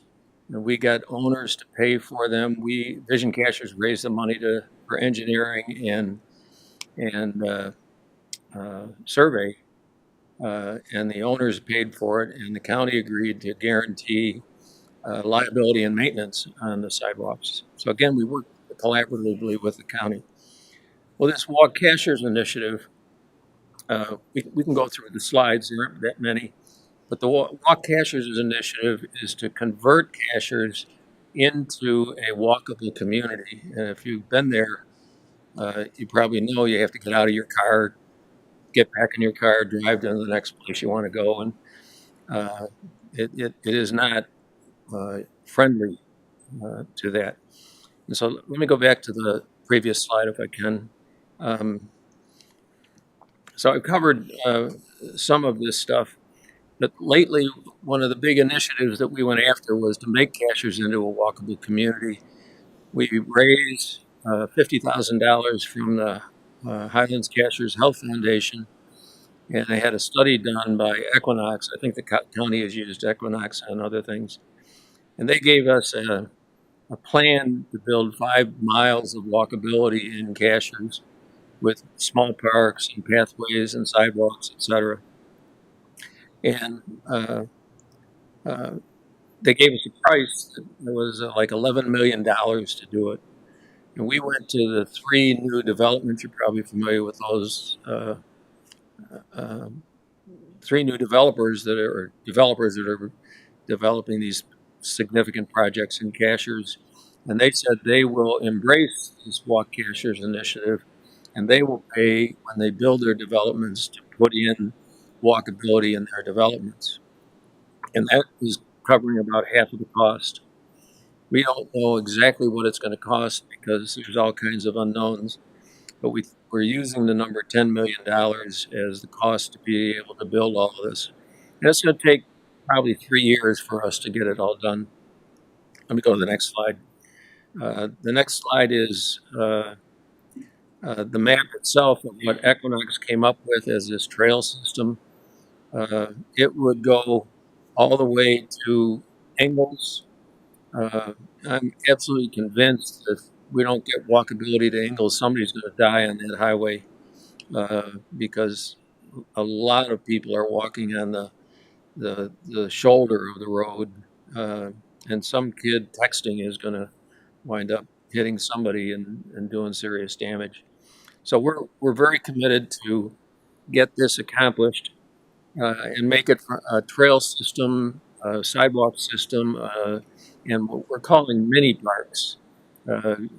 And we got owners to pay for them. Vision Cashers raised the money for engineering and survey. And the owners paid for it, and the county agreed to guarantee liability and maintenance on the sidewalks. So again, we worked collaboratively with the county. Well, this Walk Cashers initiative, we can go through the slides, there aren't that many, but the Walk Cashers initiative is to convert cashers into a walkable community. And if you've been there, you probably know you have to get out of your car, get back in your car, drive to the next place you want to go. And it is not friendly to that. And so let me go back to the previous slide if I can. So I've covered some of this stuff, but lately one of the big initiatives that we went after was to make Cashers into a walkable community. We raised $50,000 from the Highlands Cashers Health Foundation, and they had a study done by Equinox. I think the county has used Equinox and other things. And they gave us a plan to build 5 miles of walkability in Cashers with small parks and pathways and sidewalks, etc. And they gave us a price that was like $11 million to do it. And we went to the 3 new developments. You're probably familiar with those three new developers that are developing these significant projects in Cashers, and they said they will embrace this Walk Cashers initiative, and they will pay when they build their developments to put in walkability in their developments, and that is covering about half of the cost. We don't know exactly what it's going to cost because there's all kinds of unknowns, but we're using the number $10 million as the cost to be able to build all of this. And it's going to take probably 3 years for us to get it all done. Let me go to the next slide. The next slide is the map itself of what Equinox came up with as this trail system. It would go all the way to Ingalls. I'm absolutely convinced that if we don't get walkability to Ingalls, somebody's going to die on that highway because a lot of people are walking on the shoulder of the road, and some kid texting is going to wind up hitting somebody and doing serious damage. So we're very committed to get this accomplished and make it a trail system, a sidewalk system, and what we're calling mini parks.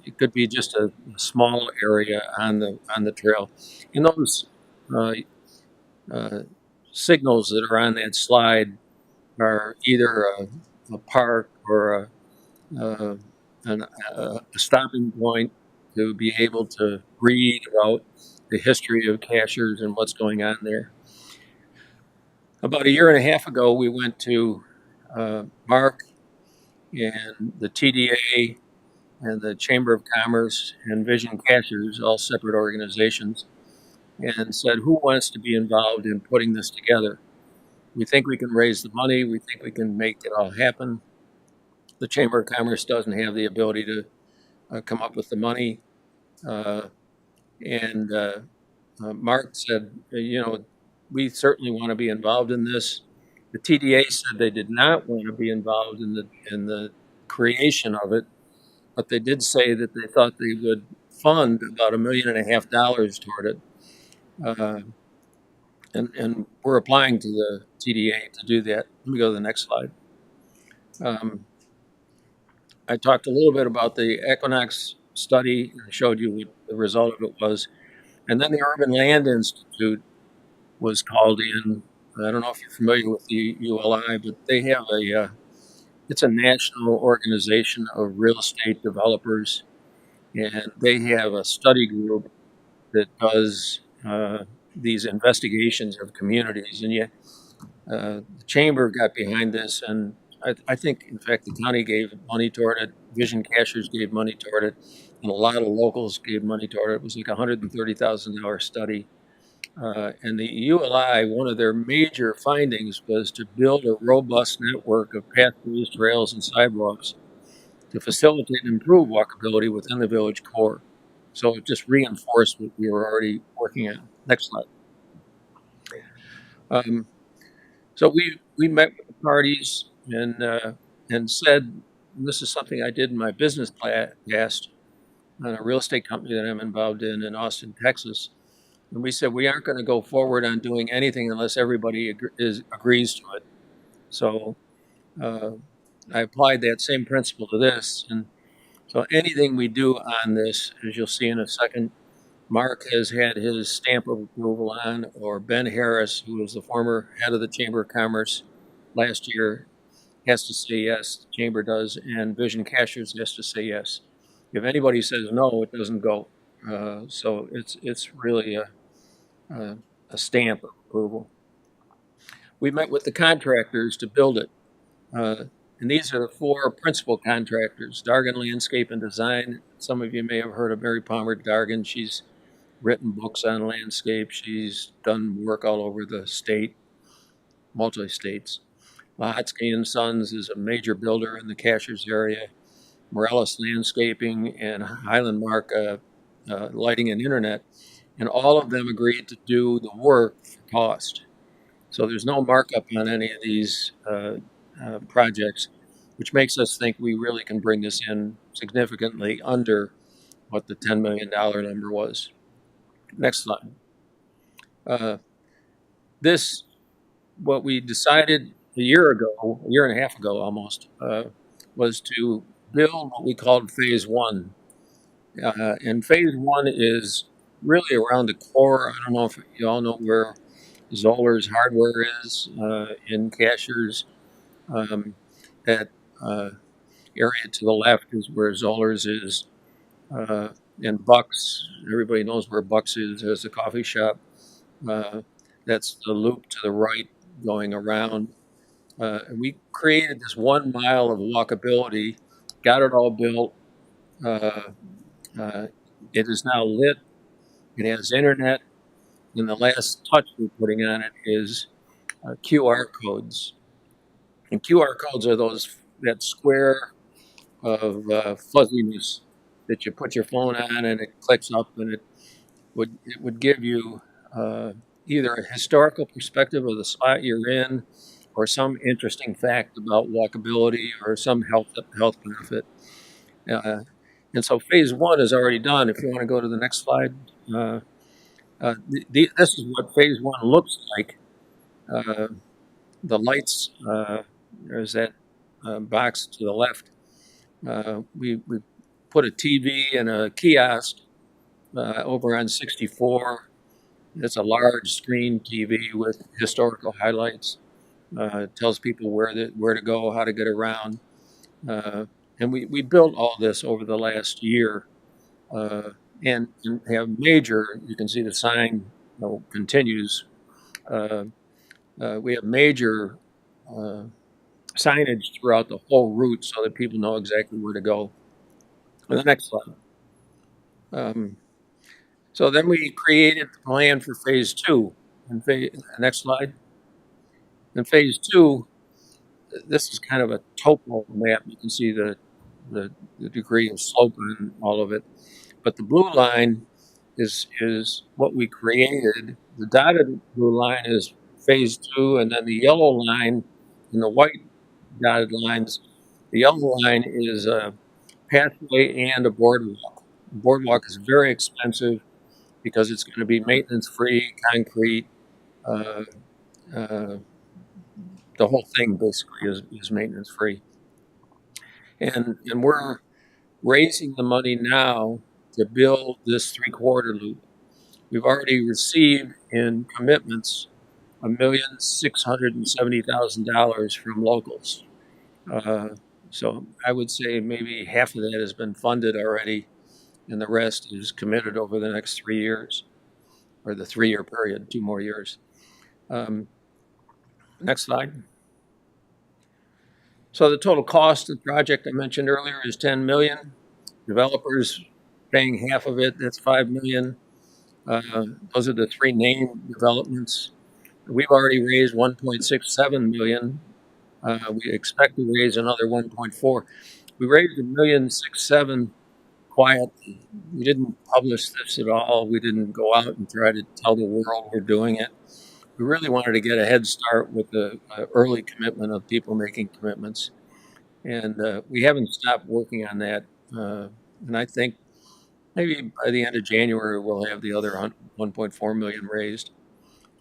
It could be just a small area on the trail. And those signals that are on that slide are either a park or a stopping point to be able to read about the history of Cashers and what's going on there. About a year and a half ago, we went to Mark and the TDA and the Chamber of Commerce and Vision Cashers, all separate organizations, and said, who wants to be involved in putting this together? We think we can raise the money. We think we can make it all happen. The Chamber of Commerce doesn't have the ability to come up with the money. Mark said, we certainly want to be involved in this. The TDA said they did not want to be involved in the creation of it, but they did say that they thought they would fund about $1.5 million toward it. And we're applying to the TDA to do that. Let me go to the next slide. I talked a little bit about the Equinox study and showed you what the result of it was. And then the Urban Land Institute was called in. I don't know if you're familiar with the ULI, but they have it's a national organization of real estate developers. And they have a study group that does these investigations of communities. And the chamber got behind this, and I think, in fact, the county gave money toward it. Vision Cashers gave money toward it, and a lot of locals gave money toward it. It was like a $130,000 study. And the ULI, one of their major findings was to build a robust network of pathways, trails, and sidewalks to facilitate and improve walkability within the village core. So it just reinforced what we were already working on. Next slide. So we met with the parties and said, and this is something I did in my business past on a real estate company that I'm involved in Austin, Texas. And we said we aren't going to go forward on doing anything unless everybody agrees to it. So I applied that same principle to this. And so anything we do on this, as you'll see in a second, Mark has had his stamp of approval on, or Ben Harris, who was the former head of the Chamber of Commerce last year, has to say yes, the Chamber does, and Vision Cashers has to say yes. If anybody says no, it doesn't go. So it's really a stamp of approval. We met with the contractors to build it. And these are the four principal contractors: Dargan Landscape and Design. Some of you may have heard of Mary Palmer Dargan. She's written books on landscape. She's done work all over the state, multi-states. Lahotsky and Sons is a major builder in the Cashers area. Morales Landscaping and Highland Mark Lighting and Internet. And all of them agreed to do the work for cost. So there's no markup on any of these projects, which makes us think we really can bring this in significantly under what the $10 million number was. Next slide. this, what we decided a year and a half ago almost, was to build what we called Phase 1. And Phase 1 is really around the core. I don't know if you all know where Zoller's Hardware is in Cashiers. That area to the left is where Zoller's is. And Bucks, everybody knows where Bucks is. There's a coffee shop. That's the loop to the right going around. And we created this 1 mile of walkability, got it all built. It is now lit. It has internet. And the last touch we're putting on it is QR codes. And QR codes are that square of fuzziness that you put your phone on and it clicks up, and it would give you either a historical perspective of the spot you're in, or some interesting fact about walkability, or some health benefit. And so Phase 1 is already done. If you want to go to the next slide, this is what Phase 1 looks like. The lights, there's that box to the left. We put a TV and a kiosk over on 64. It's a large screen TV with historical highlights. It tells people where to go, how to get around. And we built all this over the last year, and have major, you can see the sign continues. We have major signage throughout the whole route so that people know exactly where to go. And the next slide. So then we created the plan for Phase 2. Next slide. In Phase 2, this is kind of a topo map. You can see the degree of slope on all of it. But the blue line is what we created. The dotted blue line is Phase 2, and then the yellow line and the white dotted lines. The yellow line is a pathway and a boardwalk. The boardwalk is very expensive because it's going to be maintenance-free, concrete. The whole thing basically is maintenance-free. And we're raising the money now to build this three-quarter loop. We've already received in commitments $1,670,000 from locals. So I would say maybe half of that has been funded already, and the rest is committed over the next 3 years, or the 3-year period, 2 more years. Next slide. So the total cost of the project I mentioned earlier is $10 million. Developers paying half of it, that's $5 million. Those are the 3 named developments. We've already raised $1.67 million. We expect to raise another 1.4. We raised $1.67 million quietly. We didn't publish this at all. We didn't go out and try to tell the world we're doing it. We really wanted to get a head start with the early commitment of people making commitments. And we haven't stopped working on that. And I think maybe by the end of January, we'll have the other $1.4 million raised.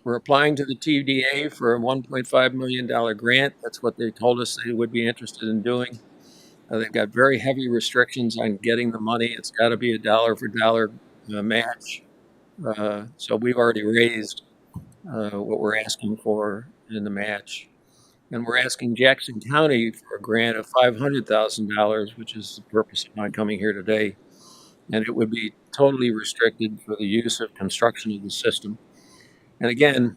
We're applying to the TDA for a $1.5 million grant. That's what they told us they would be interested in doing. They've got very heavy restrictions on getting the money. It's got to be a dollar for dollar match. So we've already raised what we're asking for in the match. And we're asking Jackson County for a grant of $500,000, which is the purpose of my coming here today. And it would be totally restricted for the use of construction of the system. And again,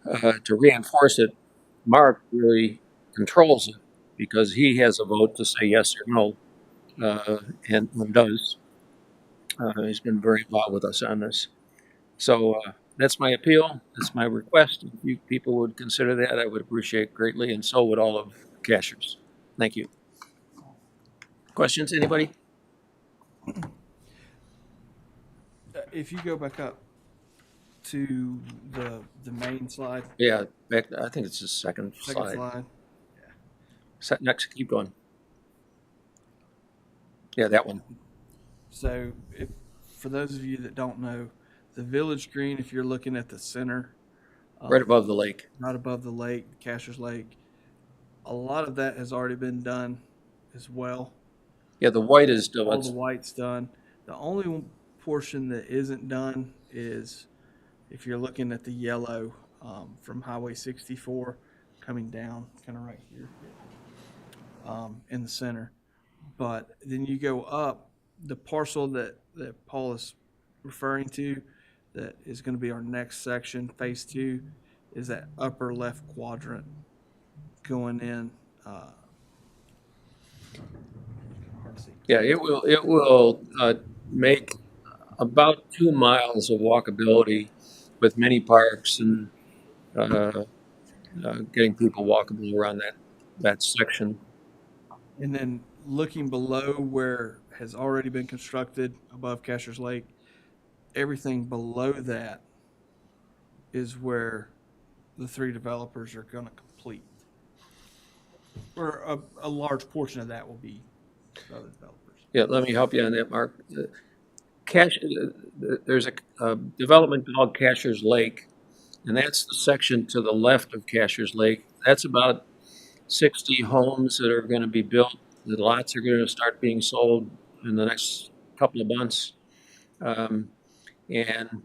to reinforce it, Mark really controls it because he has a vote to say yes or no, and does. He's been very involved with us on this. So that's my appeal. That's my request. If you people would consider that, I would appreciate greatly, and so would all of Cashiers. Thank you. Questions, anybody? If you go back up to the main slide. Yeah, back. I think it's the second slide. Next, keep going. Yeah, that one. So, for those of you that don't know, the village green, if you're looking at the center Right above the lake. Right above the lake, Cashers Lake. A lot of that has already been done as well. Yeah, the white is All the white's done. The only portion that isn't done is if you're looking at the yellow from Highway 64 coming down, kind of right here in the center. But then you go up, the parcel that Paul is referring to, that is going to be our next section, phase 2, is that upper left quadrant going in. Hard to see. Yeah, it will make about 2 miles of walkability with many parks and getting people walkable around that section. And then looking below where has already been constructed above Cashers Lake, everything below that is where the 3 developers are going to complete. Or a large portion of that will be other developers. Yeah, let me help you on that, Mark. There's a development called Cashers Lake, and that's the section to the left of Cashers Lake. That's about 60 homes that are going to be built. The lots are going to start being sold in the next couple of months. And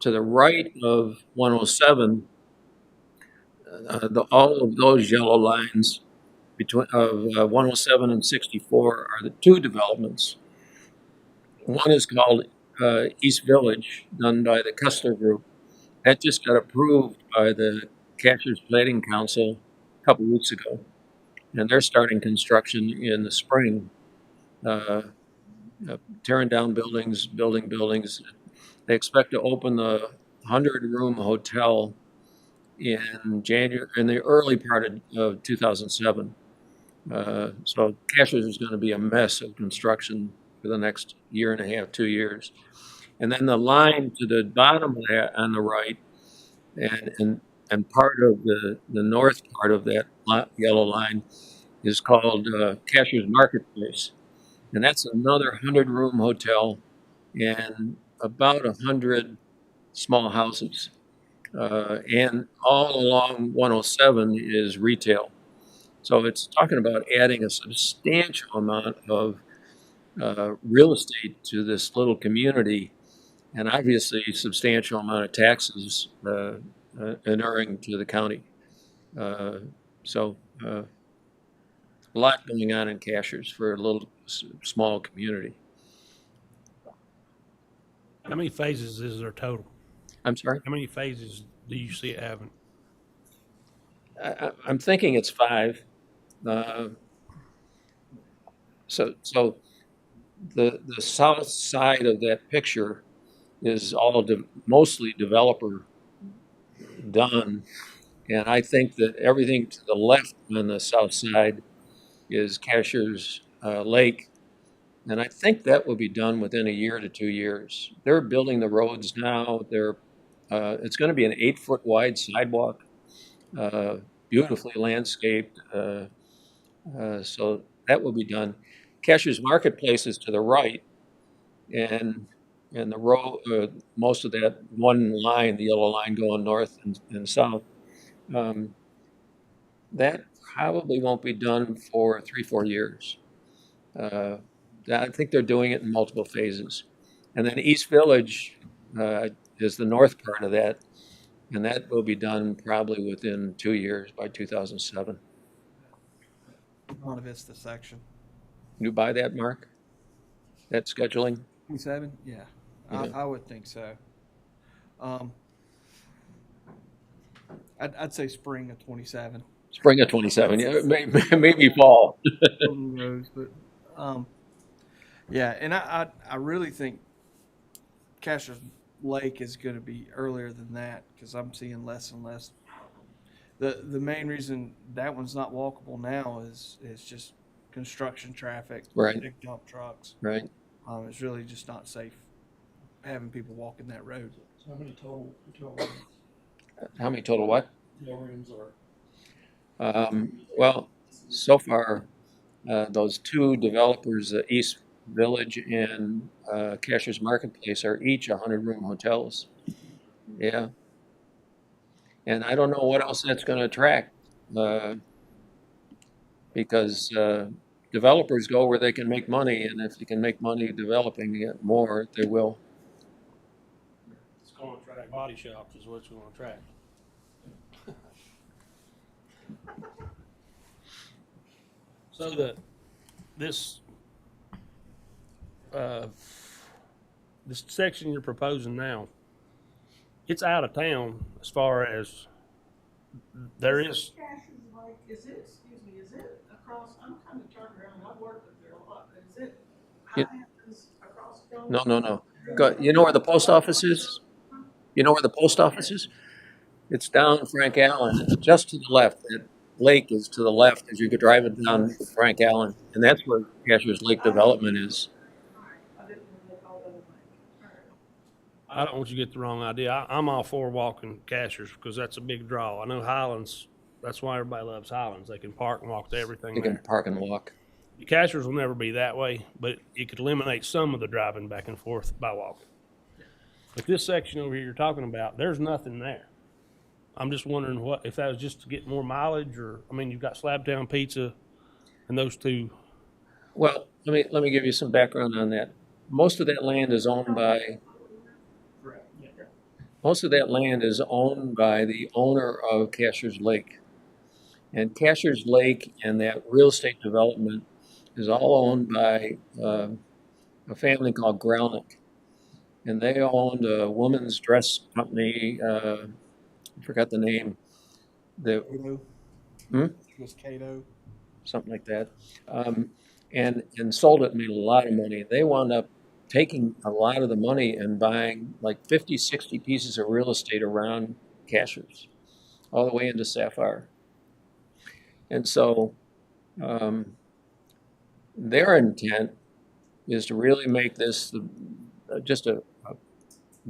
to the right of 107, all of those yellow lines between 107 and 64 are the 2 developments. One is called East Village, done by the Kessler Group. That just got approved by the Cashers Planning Council a couple weeks ago, and they're starting construction in the spring, tearing down buildings, building buildings. They expect to open the 100-room hotel in the early part of 2007. So Cashers is going to be a mess of construction for the next year and a half, 2 years. And then the line to the bottom of that on the right and part of the north part of that yellow line is called Cashers Marketplace. And that's another 100-room hotel and about 100 small houses. And all along 107 is retail. So it's talking about adding a substantial amount of real estate to this little community, and obviously a substantial amount of taxes inuring to the county. So a lot going on in Cashers for a little small community. How many phases is there total? I'm sorry? How many phases do you see it having? I'm thinking it's 5. So the south side of that picture is all mostly developer done, and I think that everything to the left on the south side is Cashers Lake, and I think that will be done within a year to 2 years. They're building the roads now. It's going to be an 8-foot wide sidewalk, beautifully landscaped. So that will be done. Cashers Marketplace is to the right, and the road, most of that one line, the yellow line going north and south, that probably won't be done for 3-4 years. I think they're doing it in multiple phases. And then East Village is the north part of that, and that will be done probably within 2 years, by 2007. Monte Vista section. You buy that, Mark? That scheduling? 27? Yeah. I would think so. I'd say spring of 27. Spring of 27, yeah, maybe fall. Who knows, but yeah, and I really think Cashers Lake is going to be earlier than that because I'm seeing less and less. The main reason that one's not walkable now is just construction traffic, Right. Big dump trucks. Right. It's really just not safe having people walking that road. So how many total hotel rooms? How many total what? Hotel rooms are? Well, so far, those 2 developers, East Village and Cashers Marketplace, are each 100-room hotels. Yeah. And I don't know what else that's going to attract, because developers go where they can make money, and if they can make money developing it more, they will. It's gonna attract body shops is what it's gonna attract. So this, this section you're proposing now, it's out of town as far as there is. Cash is like, is it, excuse me, is it across, I'm kind of turned around, I've worked up there a lot, but is it It- Highlands across? No. You know where the post office is? You know where the post office is? It's down Frank Allen, just to the left. That lake is to the left as you go driving down Frank Allen, and that's where Cashers Lake Development is. I didn't really call that a lake. All right. I don't want you to get the wrong idea. I'm all for walking Cashers because that's a big draw. I know Highlands, that's why everybody loves Highlands. They can park and walk to everything You can there. park and walk. Cashers will never be that way, but it could eliminate some of the driving back and forth by walking. But this section over here you're talking about, there's nothing there. I'm just wondering what, if that was just to get more mileage or, I mean, you've got Slabtown Pizza and those two. Well, let me give you some background on that. Most of that land is owned by the owner of Cashers Lake. And Cashers Lake and that real estate development is all owned by a family called Graunik. And they owned a woman's dress company, I forgot the name, that, Cato. Hmm? It was Cato. something like that, and sold it and made a lot of money. They wound up taking a lot of the money and buying like 50, 60 pieces of real estate around Cashers, all the way into Sapphire. And so their intent is to really make this just a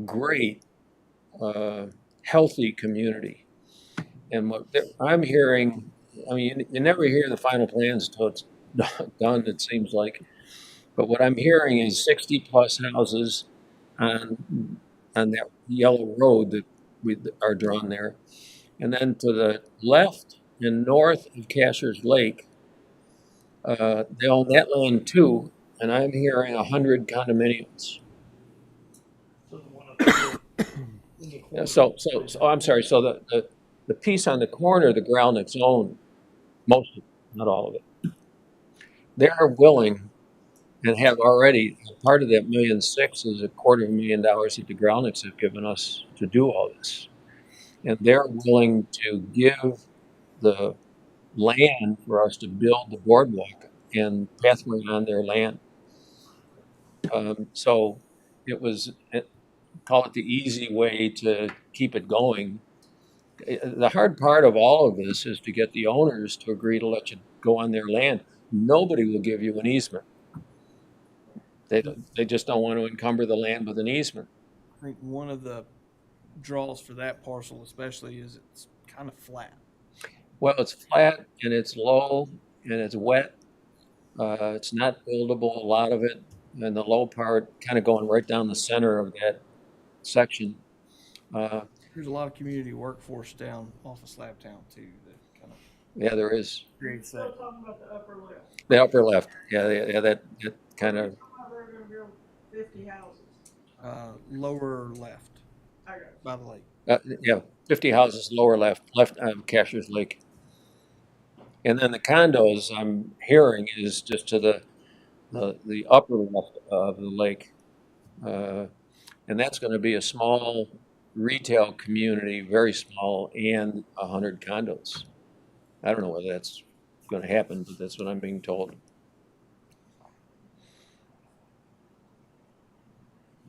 great, healthy community. And what I'm hearing, I mean, you never hear the final plans until it's done, it seems like. But what I'm hearing is 60 plus houses on that yellow road that we are drawn there. And then to the left and north of Cashers Lake, they own that land too. And I'm hearing 100 condominiums. Yeah, so I'm sorry. So the piece on the corner, the Graunik's own most of it, not all of it. They're willing and have already, part of that $1.6 million is $250,000 that the Graunik's have given us to do all this. And they're willing to give the land for us to build the boardwalk and pathway on their land. So it was, call it the easy way to keep it going. The hard part of all of this is to get the owners to agree to let you go on their land. Nobody will give you an easement. They just don't want to encumber the land with an easement. I think one of the draws for that parcel especially is it's kind of flat. Well, it's flat and it's low and it's wet. It's not buildable, a lot of it. And the low part kind of going right down the center of that section. There's a lot of community workforce down off of Slabtown too that kind of Yeah, there is. creates Still that. talking about the upper left. The upper left. Yeah, that kind of, They're gonna build 50 houses. Lower left I got it. by the lake. yeah, 50 houses lower left Cashers Lake. And then the condos I'm hearing is just to the upper left of the lake. And that's going to be a small retail community, very small, and 100 condos. I don't know whether that's going to happen, but that's what I'm being told.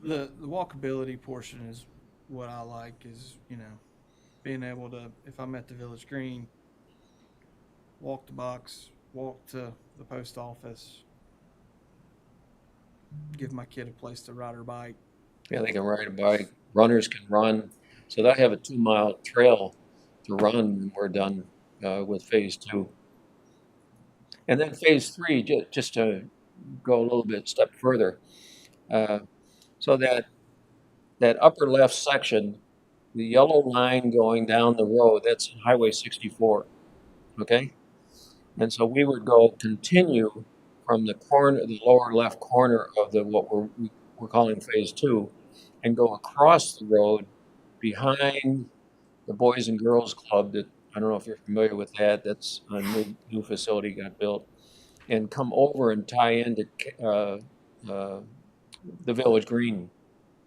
The walkability portion is what I like is, you know, being able to, if I'm at the Village Green, walk the box, walk to the post office, give my kid a place to ride her bike. Yeah, they can ride a bike. Runners can run. So they'll have a 2-mile trail to run when we're done with phase 2. And then phase 3, just to go a little bit step further. So that upper left section the yellow line going down the road, that's Highway 64, okay? And so we would go continue from the corner, the lower left corner of the, what we're calling Phase 2, and go across the road behind the Boys and Girls Club that, I don't know if you're familiar with that, that's a new facility got built, and come over and tie into the Village Green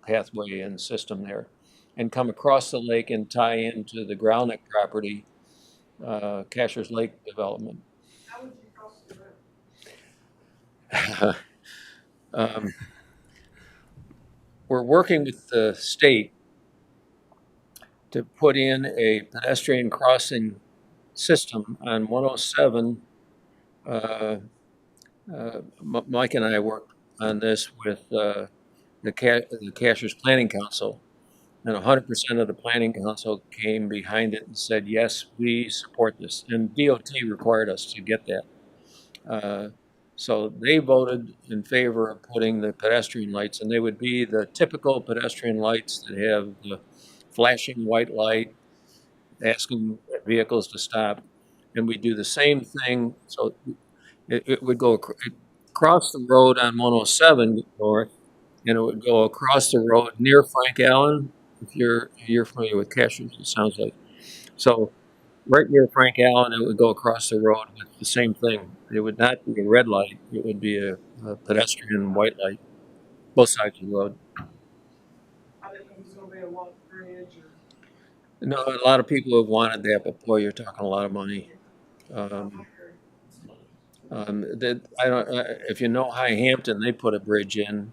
pathway and system there, and come across the lake and tie into the Growlnick property, Cashers Lake development. How would you cross the road? We're working with the state to put in a pedestrian crossing system on 107. Mike and I worked on this with the Cashers Planning Council, and 100% of the Planning Council came behind it and said, yes, we support this. And DOT required us to get that. So they voted in favor of putting the pedestrian lights, and they would be the typical pedestrian lights that have the flashing white light, asking vehicles to stop. And we do the same thing. So it would go across the road on 107 north, and it would go across the road near Frank Allen. If you're familiar with Cashers, it sounds like. So right near Frank Allen, it would go across the road with the same thing. It would not be a red light. It would be a pedestrian white light, both sides of the road. I didn't know it was gonna be a walk bridge or. No, a lot of people have wanted that, but boy, you're talking a lot of money. If you know High Hampton, they put a bridge in,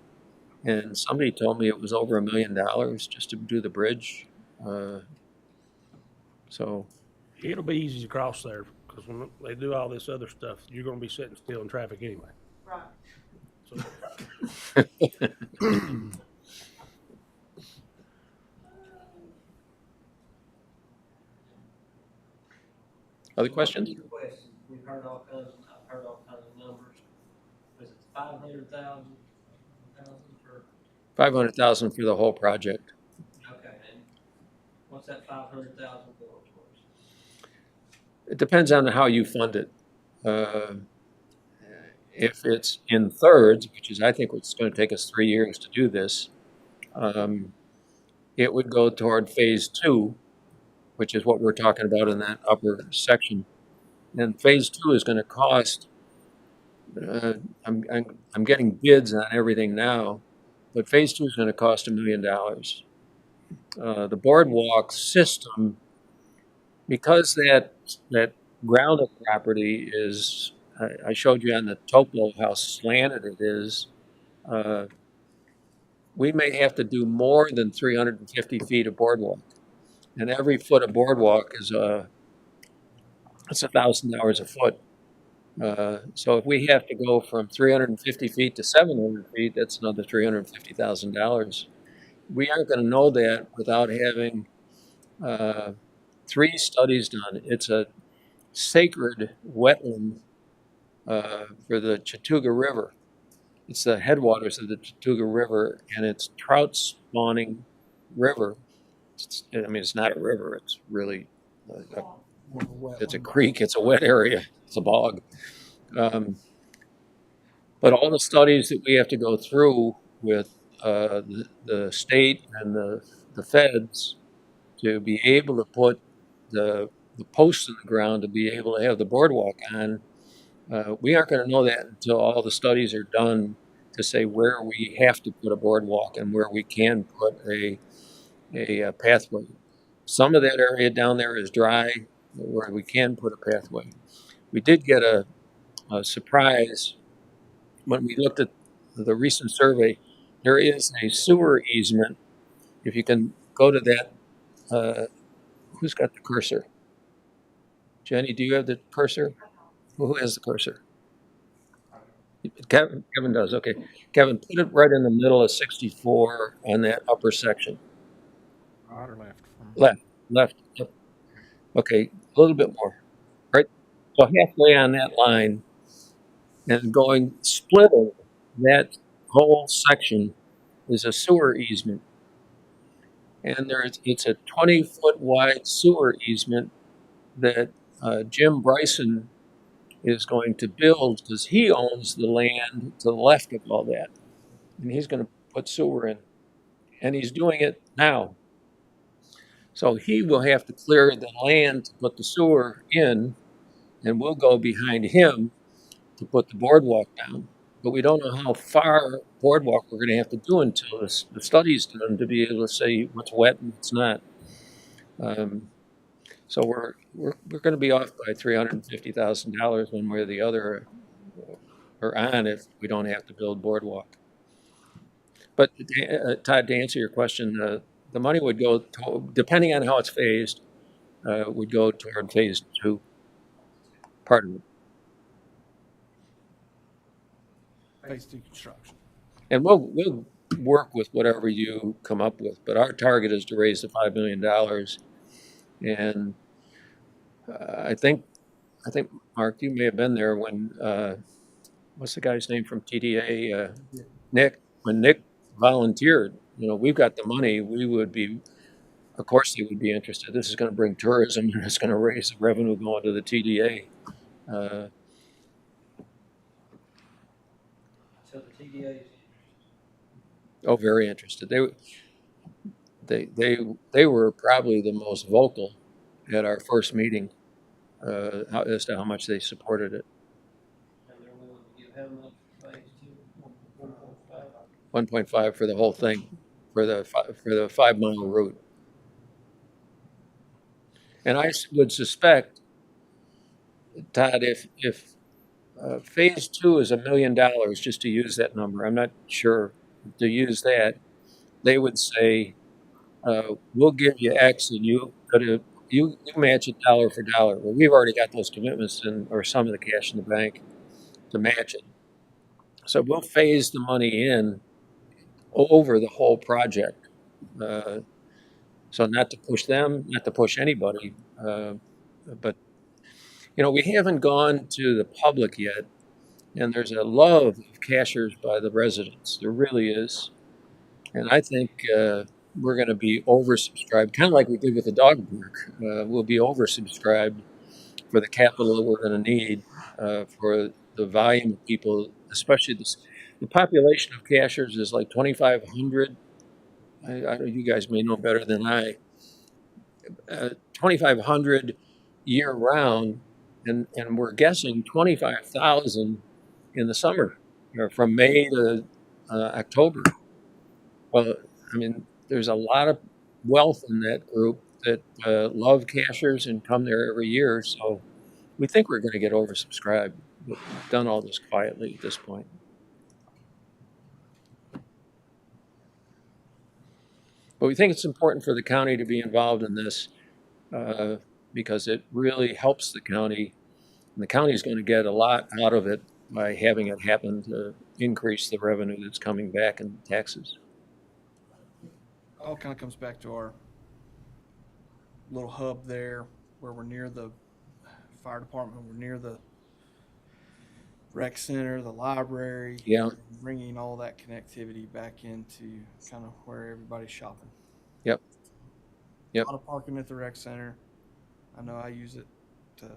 and somebody told me it was over $1 million just to do the bridge. So It'll be easy to cross there, because when they do all this other stuff, you're gonna be sitting still in traffic anyway. Right. So, other questions? Questions. We've heard all kinds, I've heard all kinds of numbers. Was it 500,000 for? 500,000 for the whole project. Okay, and what's that 500,000 going towards? It depends on how you fund it. If it's in thirds, which is I think it's going to take us 3 years to do this, it would go toward Phase 2, which is what we're talking about in that upper section. And Phase 2 is going to cost, I'm getting bids on everything now, but Phase 2 is going to cost $1 million. The boardwalk system, because that grounded property is, I showed you on the topo how slanted it is, we may have to do more than 350 feet of boardwalk. And every foot of boardwalk is it's $1,000 a foot. So if we have to go from 350 feet to 700 feet, that's another $350,000. We aren't going to know that without having 3 studies done. It's a sacred wetland for the Chattooga River. It's the headwaters of the Chattooga River, and it's trout spawning river. It's not a river. It's really, it's a creek. It's a wet area. It's a bog. But all the studies that we have to go through with the state and the feds to be able to put the posts in the ground to be able to have the boardwalk on, we aren't going to know that until all the studies are done to say where we have to put a boardwalk and where we can put a pathway. Some of that area down there is dry where we can put a pathway. We did get a surprise when we looked at the recent survey. There is a sewer easement. If you can go to that, who's got the cursor? Jenny, do you have the cursor? Who has the cursor? Kevin does, okay. Kevin, put it right in the middle of 64 on that upper section. Right or left? Left. Yep. Okay, a little bit more. Right, so halfway on that line, and splitting that whole section is a sewer easement. And it's a 20-foot wide sewer easement that Jim Bryson is going to build because he owns the land to the left of all that. And he's going to put sewer in. And he's doing it now. So he will have to clear the land to put the sewer in, and we'll go behind him to put the boardwalk down. But we don't know how far boardwalk we're going to have to do until the study's done to be able to say what's wet and what's not. So we're going to be off by $350,000 one way or the other, or on, if we don't have to build boardwalk. But Todd, to answer your question, the money would go, depending on how it's phased, would go toward phase 2, part of it. Phase 2 construction. And we'll work with whatever you come up with, but our target is to raise the $5 million. And I think, Mark, you may have been there when, what's the guy's name from TDA? Nick. When Nick volunteered, we've got the money, we would be, of course he would be interested. This is going to bring tourism and it's going to raise the revenue going to the TDA. So the TDA is Oh, very interested. They were probably the most vocal at our first meeting as to how much they supported it. and they're willing to give how much for phase 2? 1.5? 1.5 for the whole thing, for the 5-mile route. And I would suspect, Todd, if phase 2 is $1 million, just to use that number, I'm not sure, to use that, they would say, we'll give you X and you match it dollar for dollar. Well, we've already got those commitments or some of the cash in the bank to match it. So we'll phase the money in over the whole project. So not to push them, not to push anybody, but we haven't gone to the public yet, and there's a love of cashers by the residents. There really is, and I think we're going to be oversubscribed, kind of like we did with the dog park. We'll be oversubscribed for the capital that we're going to need for the volume of people, especially the population of cashers is like 2,500. You guys may know better than I. 2,500 year round, and we're guessing 25,000 in the summer, from May to October. Well, I mean, there's a lot of wealth in that group that love cashers and come there every year. So we think we're going to get oversubscribed. We've done all this quietly at this point. But we think it's important for the county to be involved in this because it really helps the county. And the county is going to get a lot out of it by having it happen to increase the revenue that's coming back in taxes. All kind of comes back to our little hub there where we're near the fire department, we're near the rec center, the library. Yeah. Bringing all that connectivity back into kind of where everybody's shopping. Yep. Yep. A lot of parking at the rec center. I know I use it to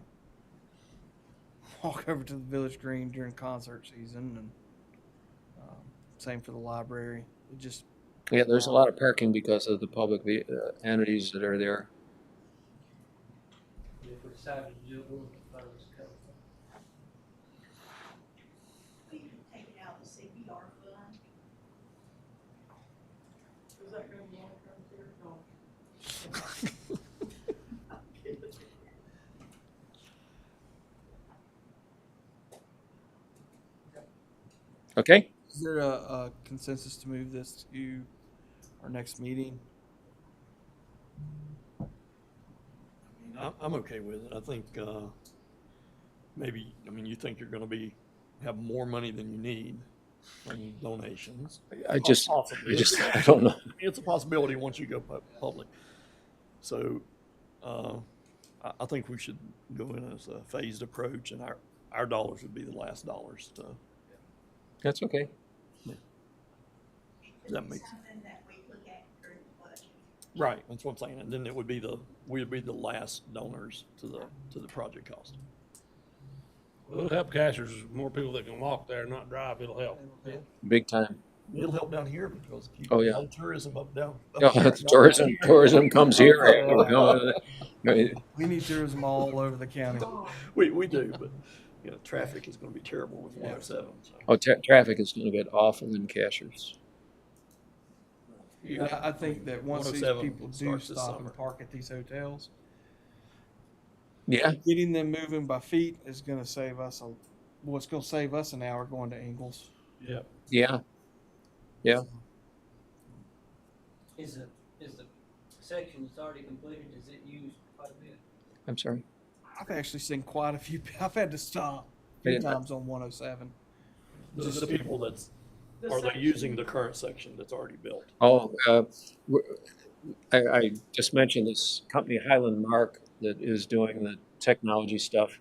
walk over to the Village Green during concert season, and same for the library. It just there's a lot of parking because of the public entities that are there. If we decided to do it, we'll find this cover. We can take it out of the CPR fund. Is that gonna be long-term care? No. Okay. Is there a consensus to move this to our next meeting? I'm okay with it. I think maybe, you think you're going to have more money than you need from donations. I don't know. It's a possibility once you go public. So I think we should go in as a phased approach, and our dollars would be the last dollars to. That's okay. Yeah. Does that make sense? Something that we look at during the budget. Right, that's what I'm saying, and then it would be we'd be the last donors to the project cost. It'll help Cashers, more people that can walk there and not drive, it'll help. Big time. It'll help down here because if you Oh, yeah. no tourism up down. No, tourism comes here. We need tourism all over the county. We do, but, you know, traffic is gonna be terrible with 107, so. Oh, traffic is gonna get awful in Cashers. I think that once these 107 people do starts this stop summer. and park at these hotels, Yeah, getting them moving by feet is gonna save us it's gonna save us an hour going to Ingles. Yep. yeah. Yeah. Is the section that's already completed, is it used quite a bit? I'm sorry. I've actually seen quite a few. I've had to stop a few times on 107. The people are they using the current section that's already built? Oh, I just mentioned this company Highland Mark that is doing the technology stuff.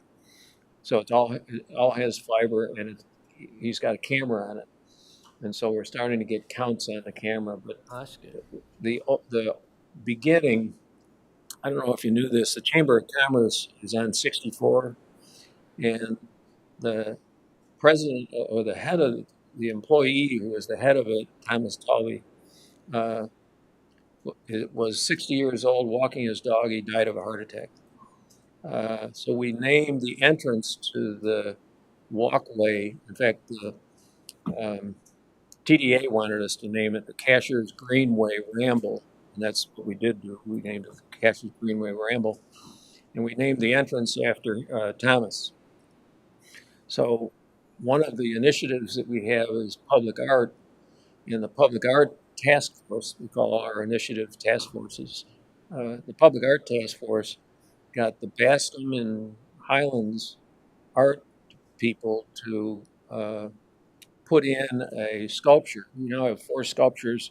So it all has fiber, and he's got a camera on it, and so we're starting to get counts on the camera. But That's good. the beginning, I don't know if you knew this. The Chamber of Commerce is on 64, and the president or the head of the employee who was the head of it, Thomas Tully, was 60 years old, walking his dog. He died of a heart attack. So we named the entrance to the walkway. In fact, the TDA wanted us to name it the Cashers Greenway Ramble, and that's what we did do. We named it the Cashers Greenway Ramble, and we named the entrance after Thomas. So one of the initiatives that we have is public art. In the public art task force, we call our initiative task forces. The public art task force got the Bascom and Highlands art people to put in a sculpture. We now have 4 sculptures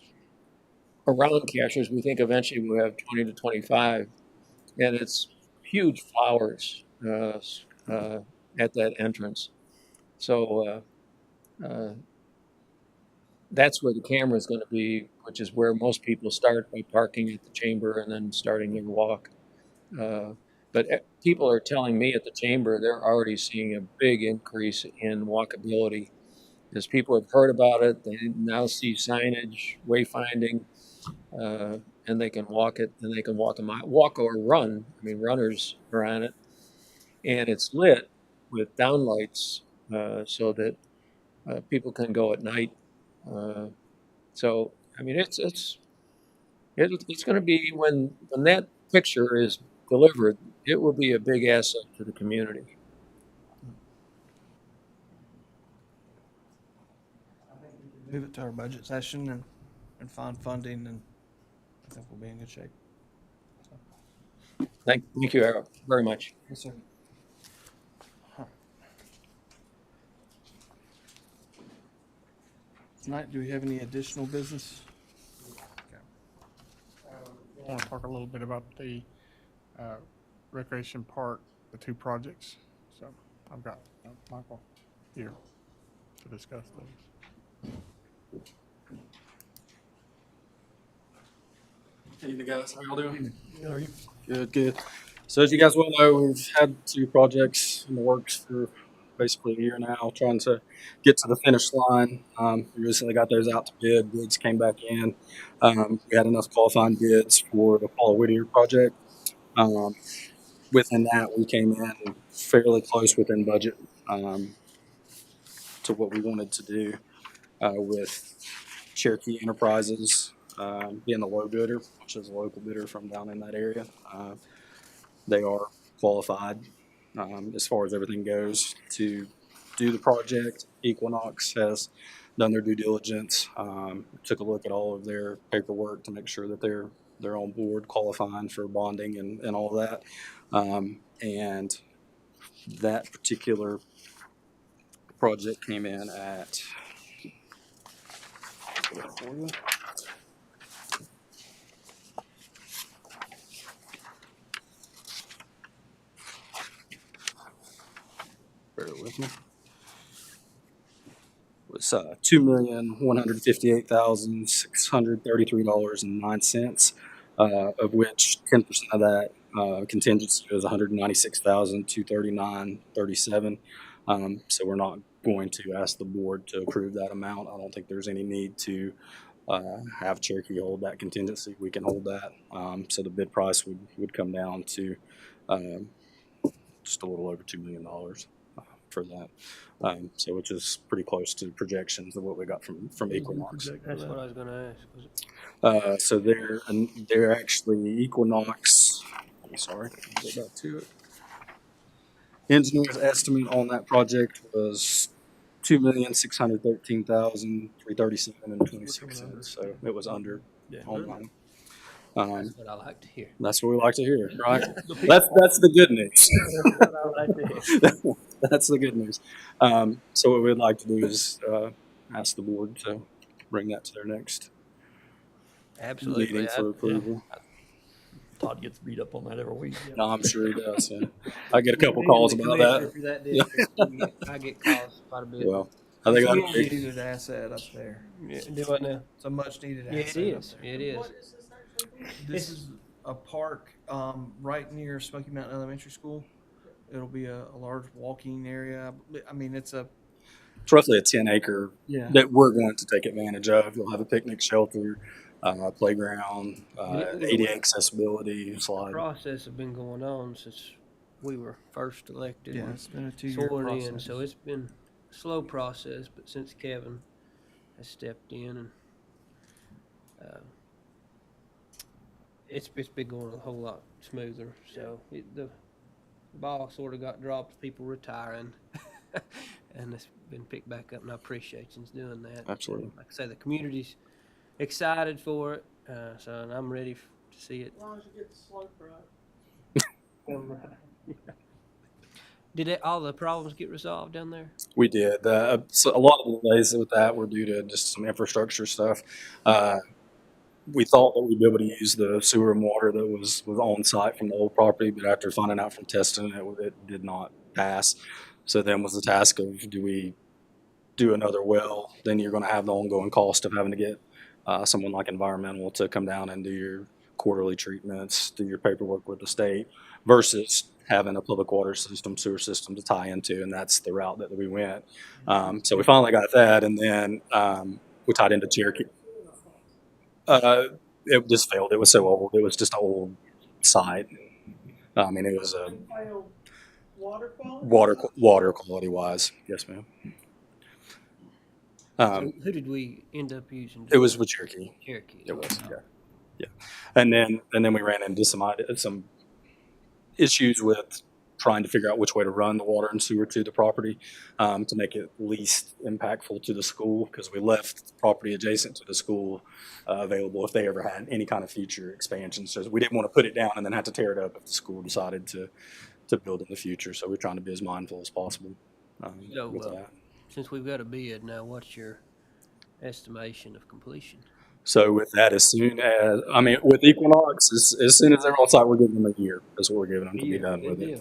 around Cashers. We think eventually we'll have 20 to 25, and it's huge flowers at that entrance. So that's where the camera is going to be, which is where most people start by parking at the chamber and then starting their walk. But people are telling me at the chamber they're already seeing a big increase in walkability. As people have heard about it, they now see signage, wayfinding, and they can walk it, and they can walk or run. I mean, runners are on it, and it's lit with downlights so that people can go at night. So I mean, it's going to be when that picture is delivered, it will be a big asset to the community. Move it to our budget session and find funding, and I think we'll be in good shape. Thank you, Eric, very much. Yes, sir. Tonight, do we have any additional business? I want to talk a little bit about the recreation park, the 2 projects. So I've got Michael here to discuss those. Hey, you guys, how y'all doing? How are you? Good. So as you guys well know, we've had 2 projects in the works for basically a year now, trying to get to the finish line. We recently got those out to bid. Bids came back in. We had enough qualifying bids for the Paula Whittier project. Within that, we came in fairly close within budget to what we wanted to do with Cherokee Enterprises being the low bidder, which is a local bidder from down in that area. They are qualified as far as everything goes to do the project. Equinox has done their due diligence, took a look at all of their paperwork to make sure that they're on board qualifying for bonding and all of that. And that particular project came in at bear with me. It's $2,158,633.09. of which 10% of that contingency is 196,239.37. So we're not going to ask the board to approve that amount. I don't think there's any need to have Cherokee hold that contingency. We can hold that. So the bid price would come down to just a little over $2 million for that. So which is pretty close to projections of what we got from Equinox. That's what I was gonna ask. So they're actually Equinox. I'm sorry, I'll go back to it. Engineer's estimate on that project was $2,613,337.26. So it was under on that. That's what I like to hear. That's what we like to hear, right? That's the good news. That's what I like to hear. That's the good news. So what we'd like to do is ask the board to bring that to their next Absolutely. meeting for approval. Todd gets beat up on that every week. No, I'm sure he does. Yeah. I get a couple calls about that. For that district, I get calls quite a bit. Well, I think It's a that'd much be needed asset up there. Yeah, do what now? It's a much needed Yeah, asset. it up is. there. It is. What is this actually? This is a park right near Smoky Mountain Elementary School. It'll be a large walking area. I mean, it's roughly a 10-acre yeah. that we're going to take advantage of. You'll have a picnic shelter, playground, ADA accessibility, The slide. process has been going on since we were first elected. Yeah, and it's been a 2-year sworn in, process. so it's been a slow process, but since Kevin has stepped in and it's been going a whole lot smoother. So the ball sort of got dropped, people retiring, and it's been picked back up, and I appreciate you doing that. Absolutely. Like I say, the community's excited for it, so and I'm ready to see it. As long as you get the slope right. Did all the problems get resolved down there? We did. So a lot of the delays with that were due to just some infrastructure stuff. We thought that we'd be able to use the sewer and water that was on site from the old property, but after finding out from testing, it did not pass. So then was the task of, do we do another well? Then you're going to have the ongoing cost of having to get someone like environmental to come down and do your quarterly treatments, do your paperwork with the state, versus having a public water system, sewer system to tie into, and that's the route that we went. So we finally got that, and then we tied into Cherokee. It just failed. It was so old. It was just an old site. I mean, it was a Water quality? water quality wise. Yes, ma'am. So who did we end up using? It was with Cherokee. Cherokee. It was, yeah. And then we ran into some issues with trying to figure out which way to run the water and sewer to the property to make it least impactful to the school, because we left the property adjacent to the school available if they ever had any kind of future expansion. So we didn't want to put it down and then have to tear it up if the school decided to build in the future. So we're trying to be as mindful as possible with that. Since we've got a bid now, what's your estimation of completion? So with that, with Equinox, as soon as they're on site, we're giving them a year. That's what we're giving them to be done with it.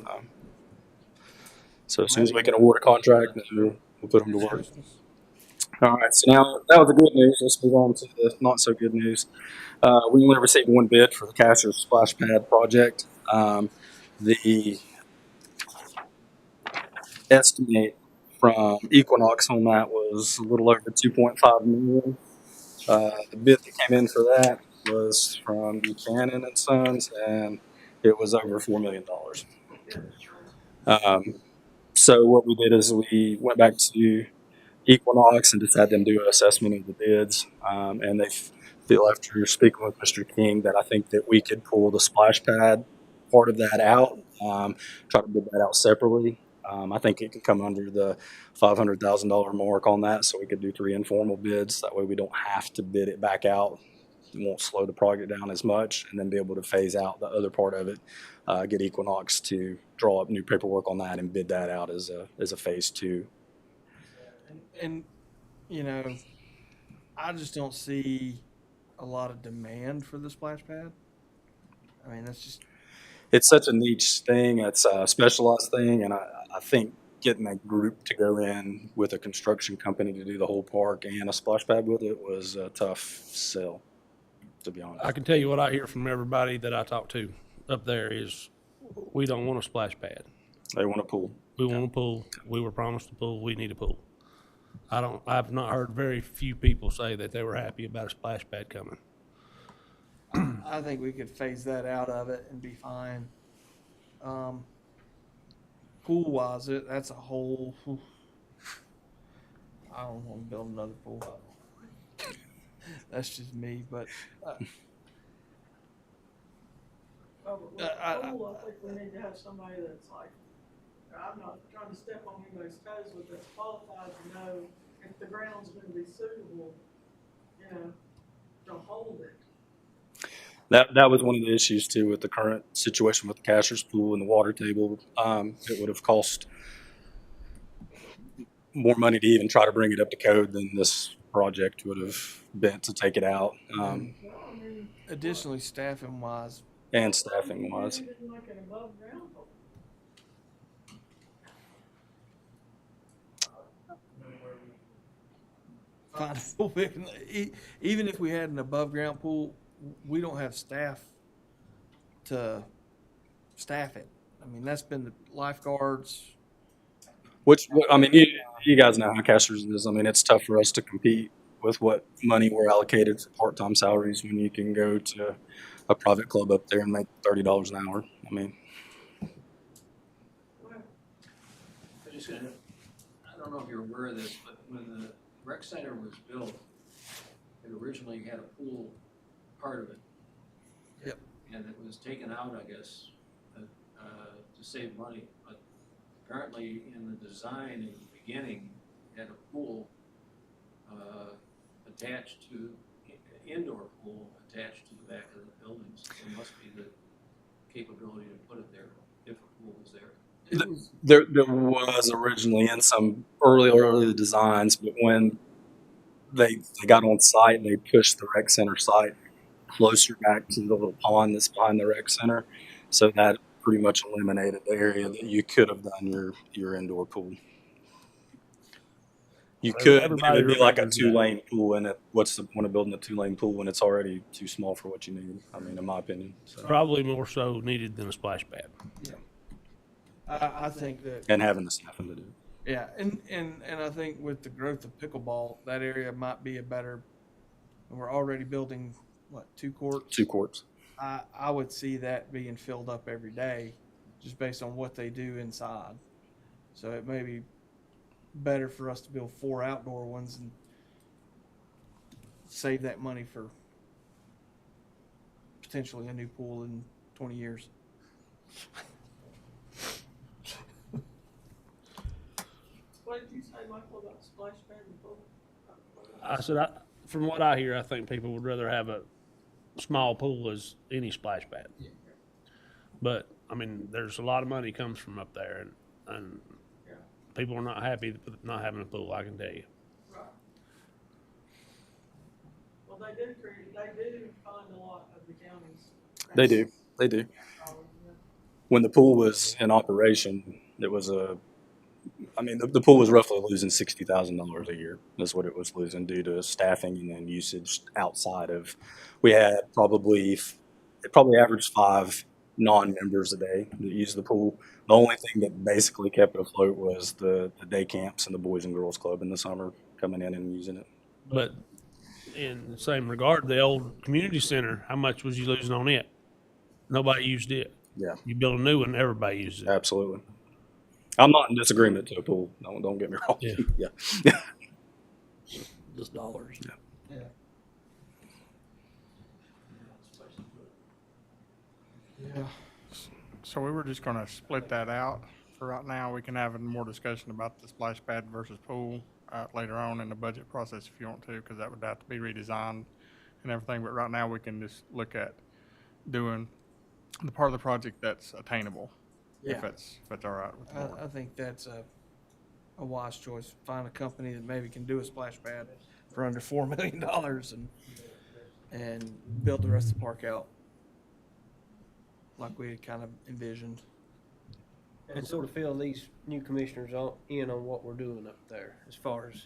So as soon as we can award a contract, we'll put them to work. All right, so now that was the good news. Let's move on to the not so good news. We only received one bid for the Casher Splash Pad project. The estimate from Equinox on that was a little over $2.5 million. The bid that came in for that was from Buchanan and Sons, and it was over $4 million. So what we did is we went back to Equinox and just had them do an assessment of the bids, and they feel, after speaking with Mr. King, that I think that we could pull the splash pad part of that out, try to bid that out separately. I think it can come under the $500,000 mark on that, so we could do 3 informal bids. That way we don't have to bid it back out. It won't slow the project down as much, and then be able to phase out the other part of it, get Equinox to draw up new paperwork on that and bid that out as a phase 2. And I just don't see a lot of demand for the splash pad. I mean, It's such a niche thing. It's a specialized thing, and I think getting a group to go in with a construction company to do the whole park and a splash pad with it was a tough sell. to be honest. I can tell you what I hear from everybody that I talk to up there is, we don't want a splash pad. They want a pool. We want a pool. We were promised a pool. We need a pool. I've not heard very few people say that they were happy about a splash pad coming. I think we could phase that out of it and be fine. Pool wise, that's a whole. I don't want to build another pool. That's just me, but. Oh, but with the pool, I think we need to have somebody that's like, I'm not trying to step on anybody's toes, but that's qualified to know if the ground's gonna be suitable, you know, to hold it. That was one of the issues too with the current situation with the Cashers pool and the water table. It would have cost more money to even try to bring it up to code than this project would have been to take it out. Additionally, staffing wise, And staffing wise. You didn't make an above ground pool. find a pool we can- even if we had an above ground pool, we don't have staff to staff it. I mean, that's been the lifeguards. Which, I mean, you guys know how Cashers is. I mean, it's tough for us to compete with what money we're allocated for part-time salaries when you can go to a private club up there and make $30 an hour. I mean, I don't know if you're aware of this, but when the rec center was built, it originally had a pool part of it. Yep. And it was taken out, I guess, to save money. But apparently in the design in the beginning, it had a pool attached to, indoor pool attached to the back of the buildings. There must be the capability to put it there if a pool was there. there was originally in some early designs, but when they got on site and they pushed the rec center site closer back to the little pond that's behind the rec center, so that pretty much eliminated the area that you could have done your indoor pool. You could, Everybody it'd be like a remembers that. 2-lane pool, and what's the point of building a 2-lane pool when it's already too small for what you need? I mean, in my opinion. So. Probably more so needed than a splash pad. I think that. And having the staffing to do it. Yeah, and I think with the growth of pickleball, that area might be a better. We're already building what, 2 courts? 2 courts. I would see that being filled up every day, just based on what they do inside. So it may be better for us to build 4 outdoor ones and save that money for potentially a new pool in 20 years. What did you say, Michael, about splash pad and pool? I said, from what I hear, I think people would rather have a small pool as any splash pad. But, I mean, there's a lot of money comes from up there, and people are not happy with not having a pool, I can tell you. Right. Well, they do fund a lot of the counties. They do. When the pool was in operation, it was the pool was roughly losing $60,000 a year. That's what it was losing due to staffing and then usage outside of. We had it probably averaged 5 non-members a day that used the pool. The only thing that basically kept it afloat was the day camps and the Boys and Girls Club in the summer coming in and using it. But in the same regard, the old community center, how much was you losing on it? Nobody used it. Yeah. You build a new one, everybody uses it. Absolutely. I'm not in disagreement to a pool. Don't get me wrong. Yeah. Yeah. Just dollars. Yeah. Yeah. So we were just gonna split that out for right now. We can have more discussion about the splash pad versus pool later on in the budget process if you want to, because that would have to be redesigned and everything. But right now we can just look at doing the part of the project that's attainable. Yeah. If it's all right with the board. I think that's a wise choice. Find a company that maybe can do a splash pad for under $4 million and build the rest of the park out like we had kind of envisioned. And sort of fill these new commissioners in on what we're doing up there as far as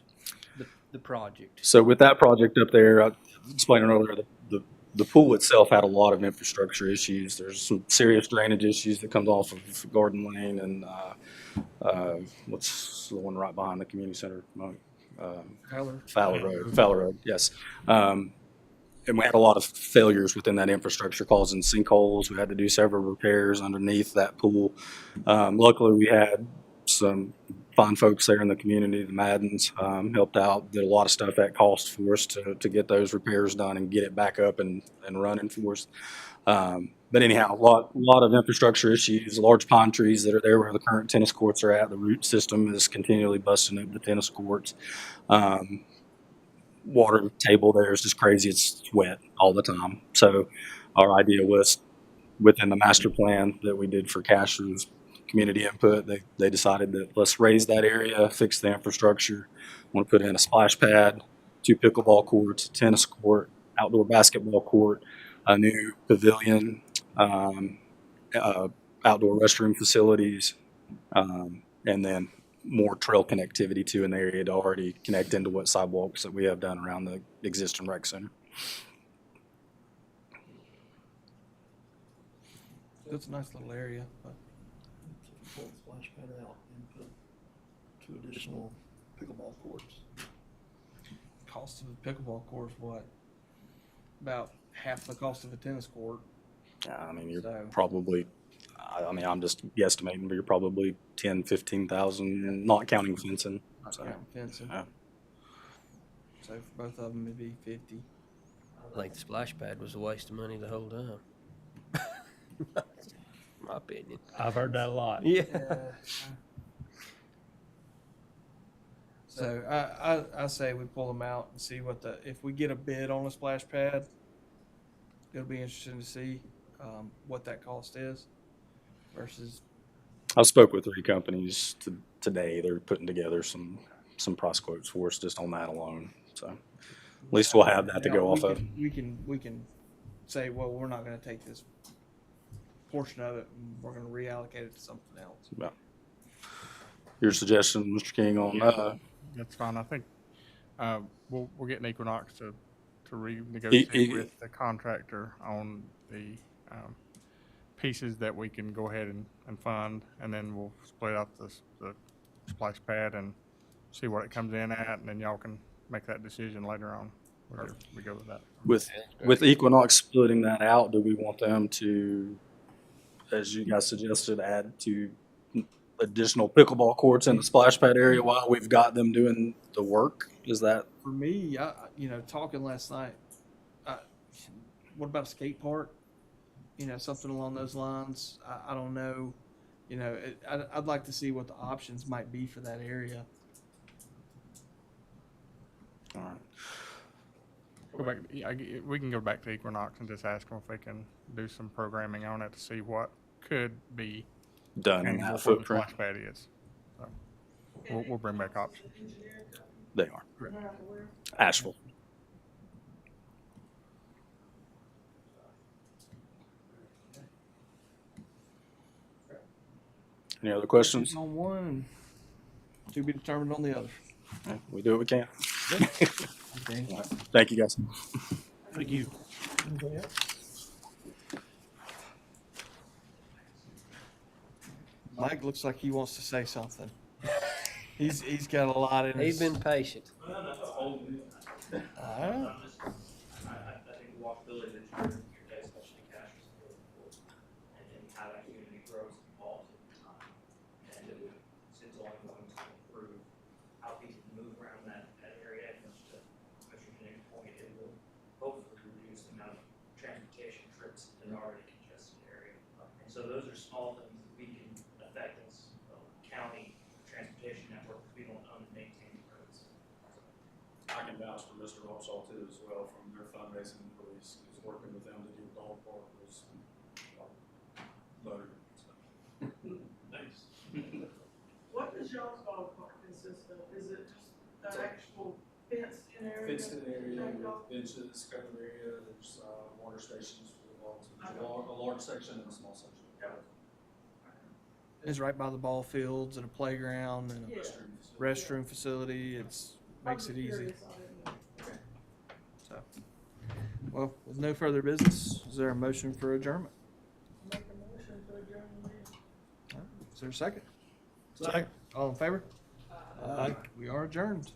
the project. So with that project up there, I explained earlier, the the pool itself had a lot of infrastructure issues. There's some serious drainage issues that comes off of Garden Lane and what's the one right behind the community center? Fowler Road, yes. And we had a lot of failures within that infrastructure causing sinkholes. We had to do several repairs underneath that pool. Luckily, we had some fine folks there in the community. The Maddens helped out, did a lot of stuff at cost for us to get those repairs done and get it back up and running for us. But anyhow, a lot of infrastructure issues, large pine trees that are there where the current tennis courts are at. The root system is continually busting up the tennis courts. Water table there is just crazy. It's wet all the time. So our idea was within the master plan that we did for Cashers community input, they decided that let's raise that area, fix the infrastructure. Want to put in a splash pad, 2 pickleball courts, a tennis court, outdoor basketball court, a new pavilion, outdoor restroom facilities, and then more trail connectivity too in the area to already connect into what sidewalks that we have done around the existing rec center. It's a nice little area. But Pull the splash pad out and put 2 additional pickleball courts. cost of a pickleball court is what? About half the cost of a tennis court. I mean, you're So- probably, I mean, I'm just guesstimating, but you're probably 10, 15,000, not counting fencing. So, Yeah, fencing. yeah. So for both of them, it'd be 50. I think the splash pad was a waste of money the whole time. My opinion. I've heard that a lot. Yeah. So I say we pull them out and see what if we get a bid on a splash pad, it'll be interesting to see what that cost is versus. I spoke with 3 companies today. They're putting together some price quotes for us just on that alone. So at least we'll have that to go off of. We can say, well, we're not going to take this portion of it and we're going to reallocate it to something else. Yeah. Your suggestion, Mr. King, on That's fine. I think we're getting Equinox to renegotiate with the contractor on the pieces that we can go ahead and fund, and then we'll split out the splash pad and see what it comes in at, and then y'all can make that decision later on whether we go with that. With Equinox splitting that out, do we want them to, as you guys suggested, add to additional pickleball courts in the splash pad area while we've got them doing the work? Is that For me, talking last night, what about a skate park? Something along those lines. I don't know. I'd like to see what the options might be for that area. all right? Go back. We can go back to Equinox and just ask them if they can do some programming on it to see what could be Done in and that what the footprint. splash pad is. So we'll bring back options. They are. Asheville. Any other questions? On one, to be determined on the other. Yeah, we do what we can. Okay. All right. Thank you, guys. Thank you. Mike looks like he wants to say something. He's got a lot in He's his. been patient. All right. I think the walkability that you're today, especially cash, is really important. And how that community grows and evolves over time. And it's only going to improve how people move around that area. And just to Mr. Jennings' point, it will hopefully reduce the amount of transportation trips in an already congested area. And so those are small things that we can affect as a county transportation network. We don't own and maintain the roads. I can vouch for Mr. Upshaw too as well from their fundraising employees. He was working with them to do dog park was loaded. Nice. What does y'all's dog park consist of? Is it just an actual fenced-in area? Fenced in area Take with off? benches, covered area, there's water stations for the dogs. There's a large section and a small section. It's right by the ball fields and a playground and a Yeah. restroom facility. Makes it easy. Curious, I didn't know. So Well, with no further business, is there a motion for adjournment? Make a motion to adjourn the meeting. Is there a second? Second. All in favor? Aye. We are adjourned.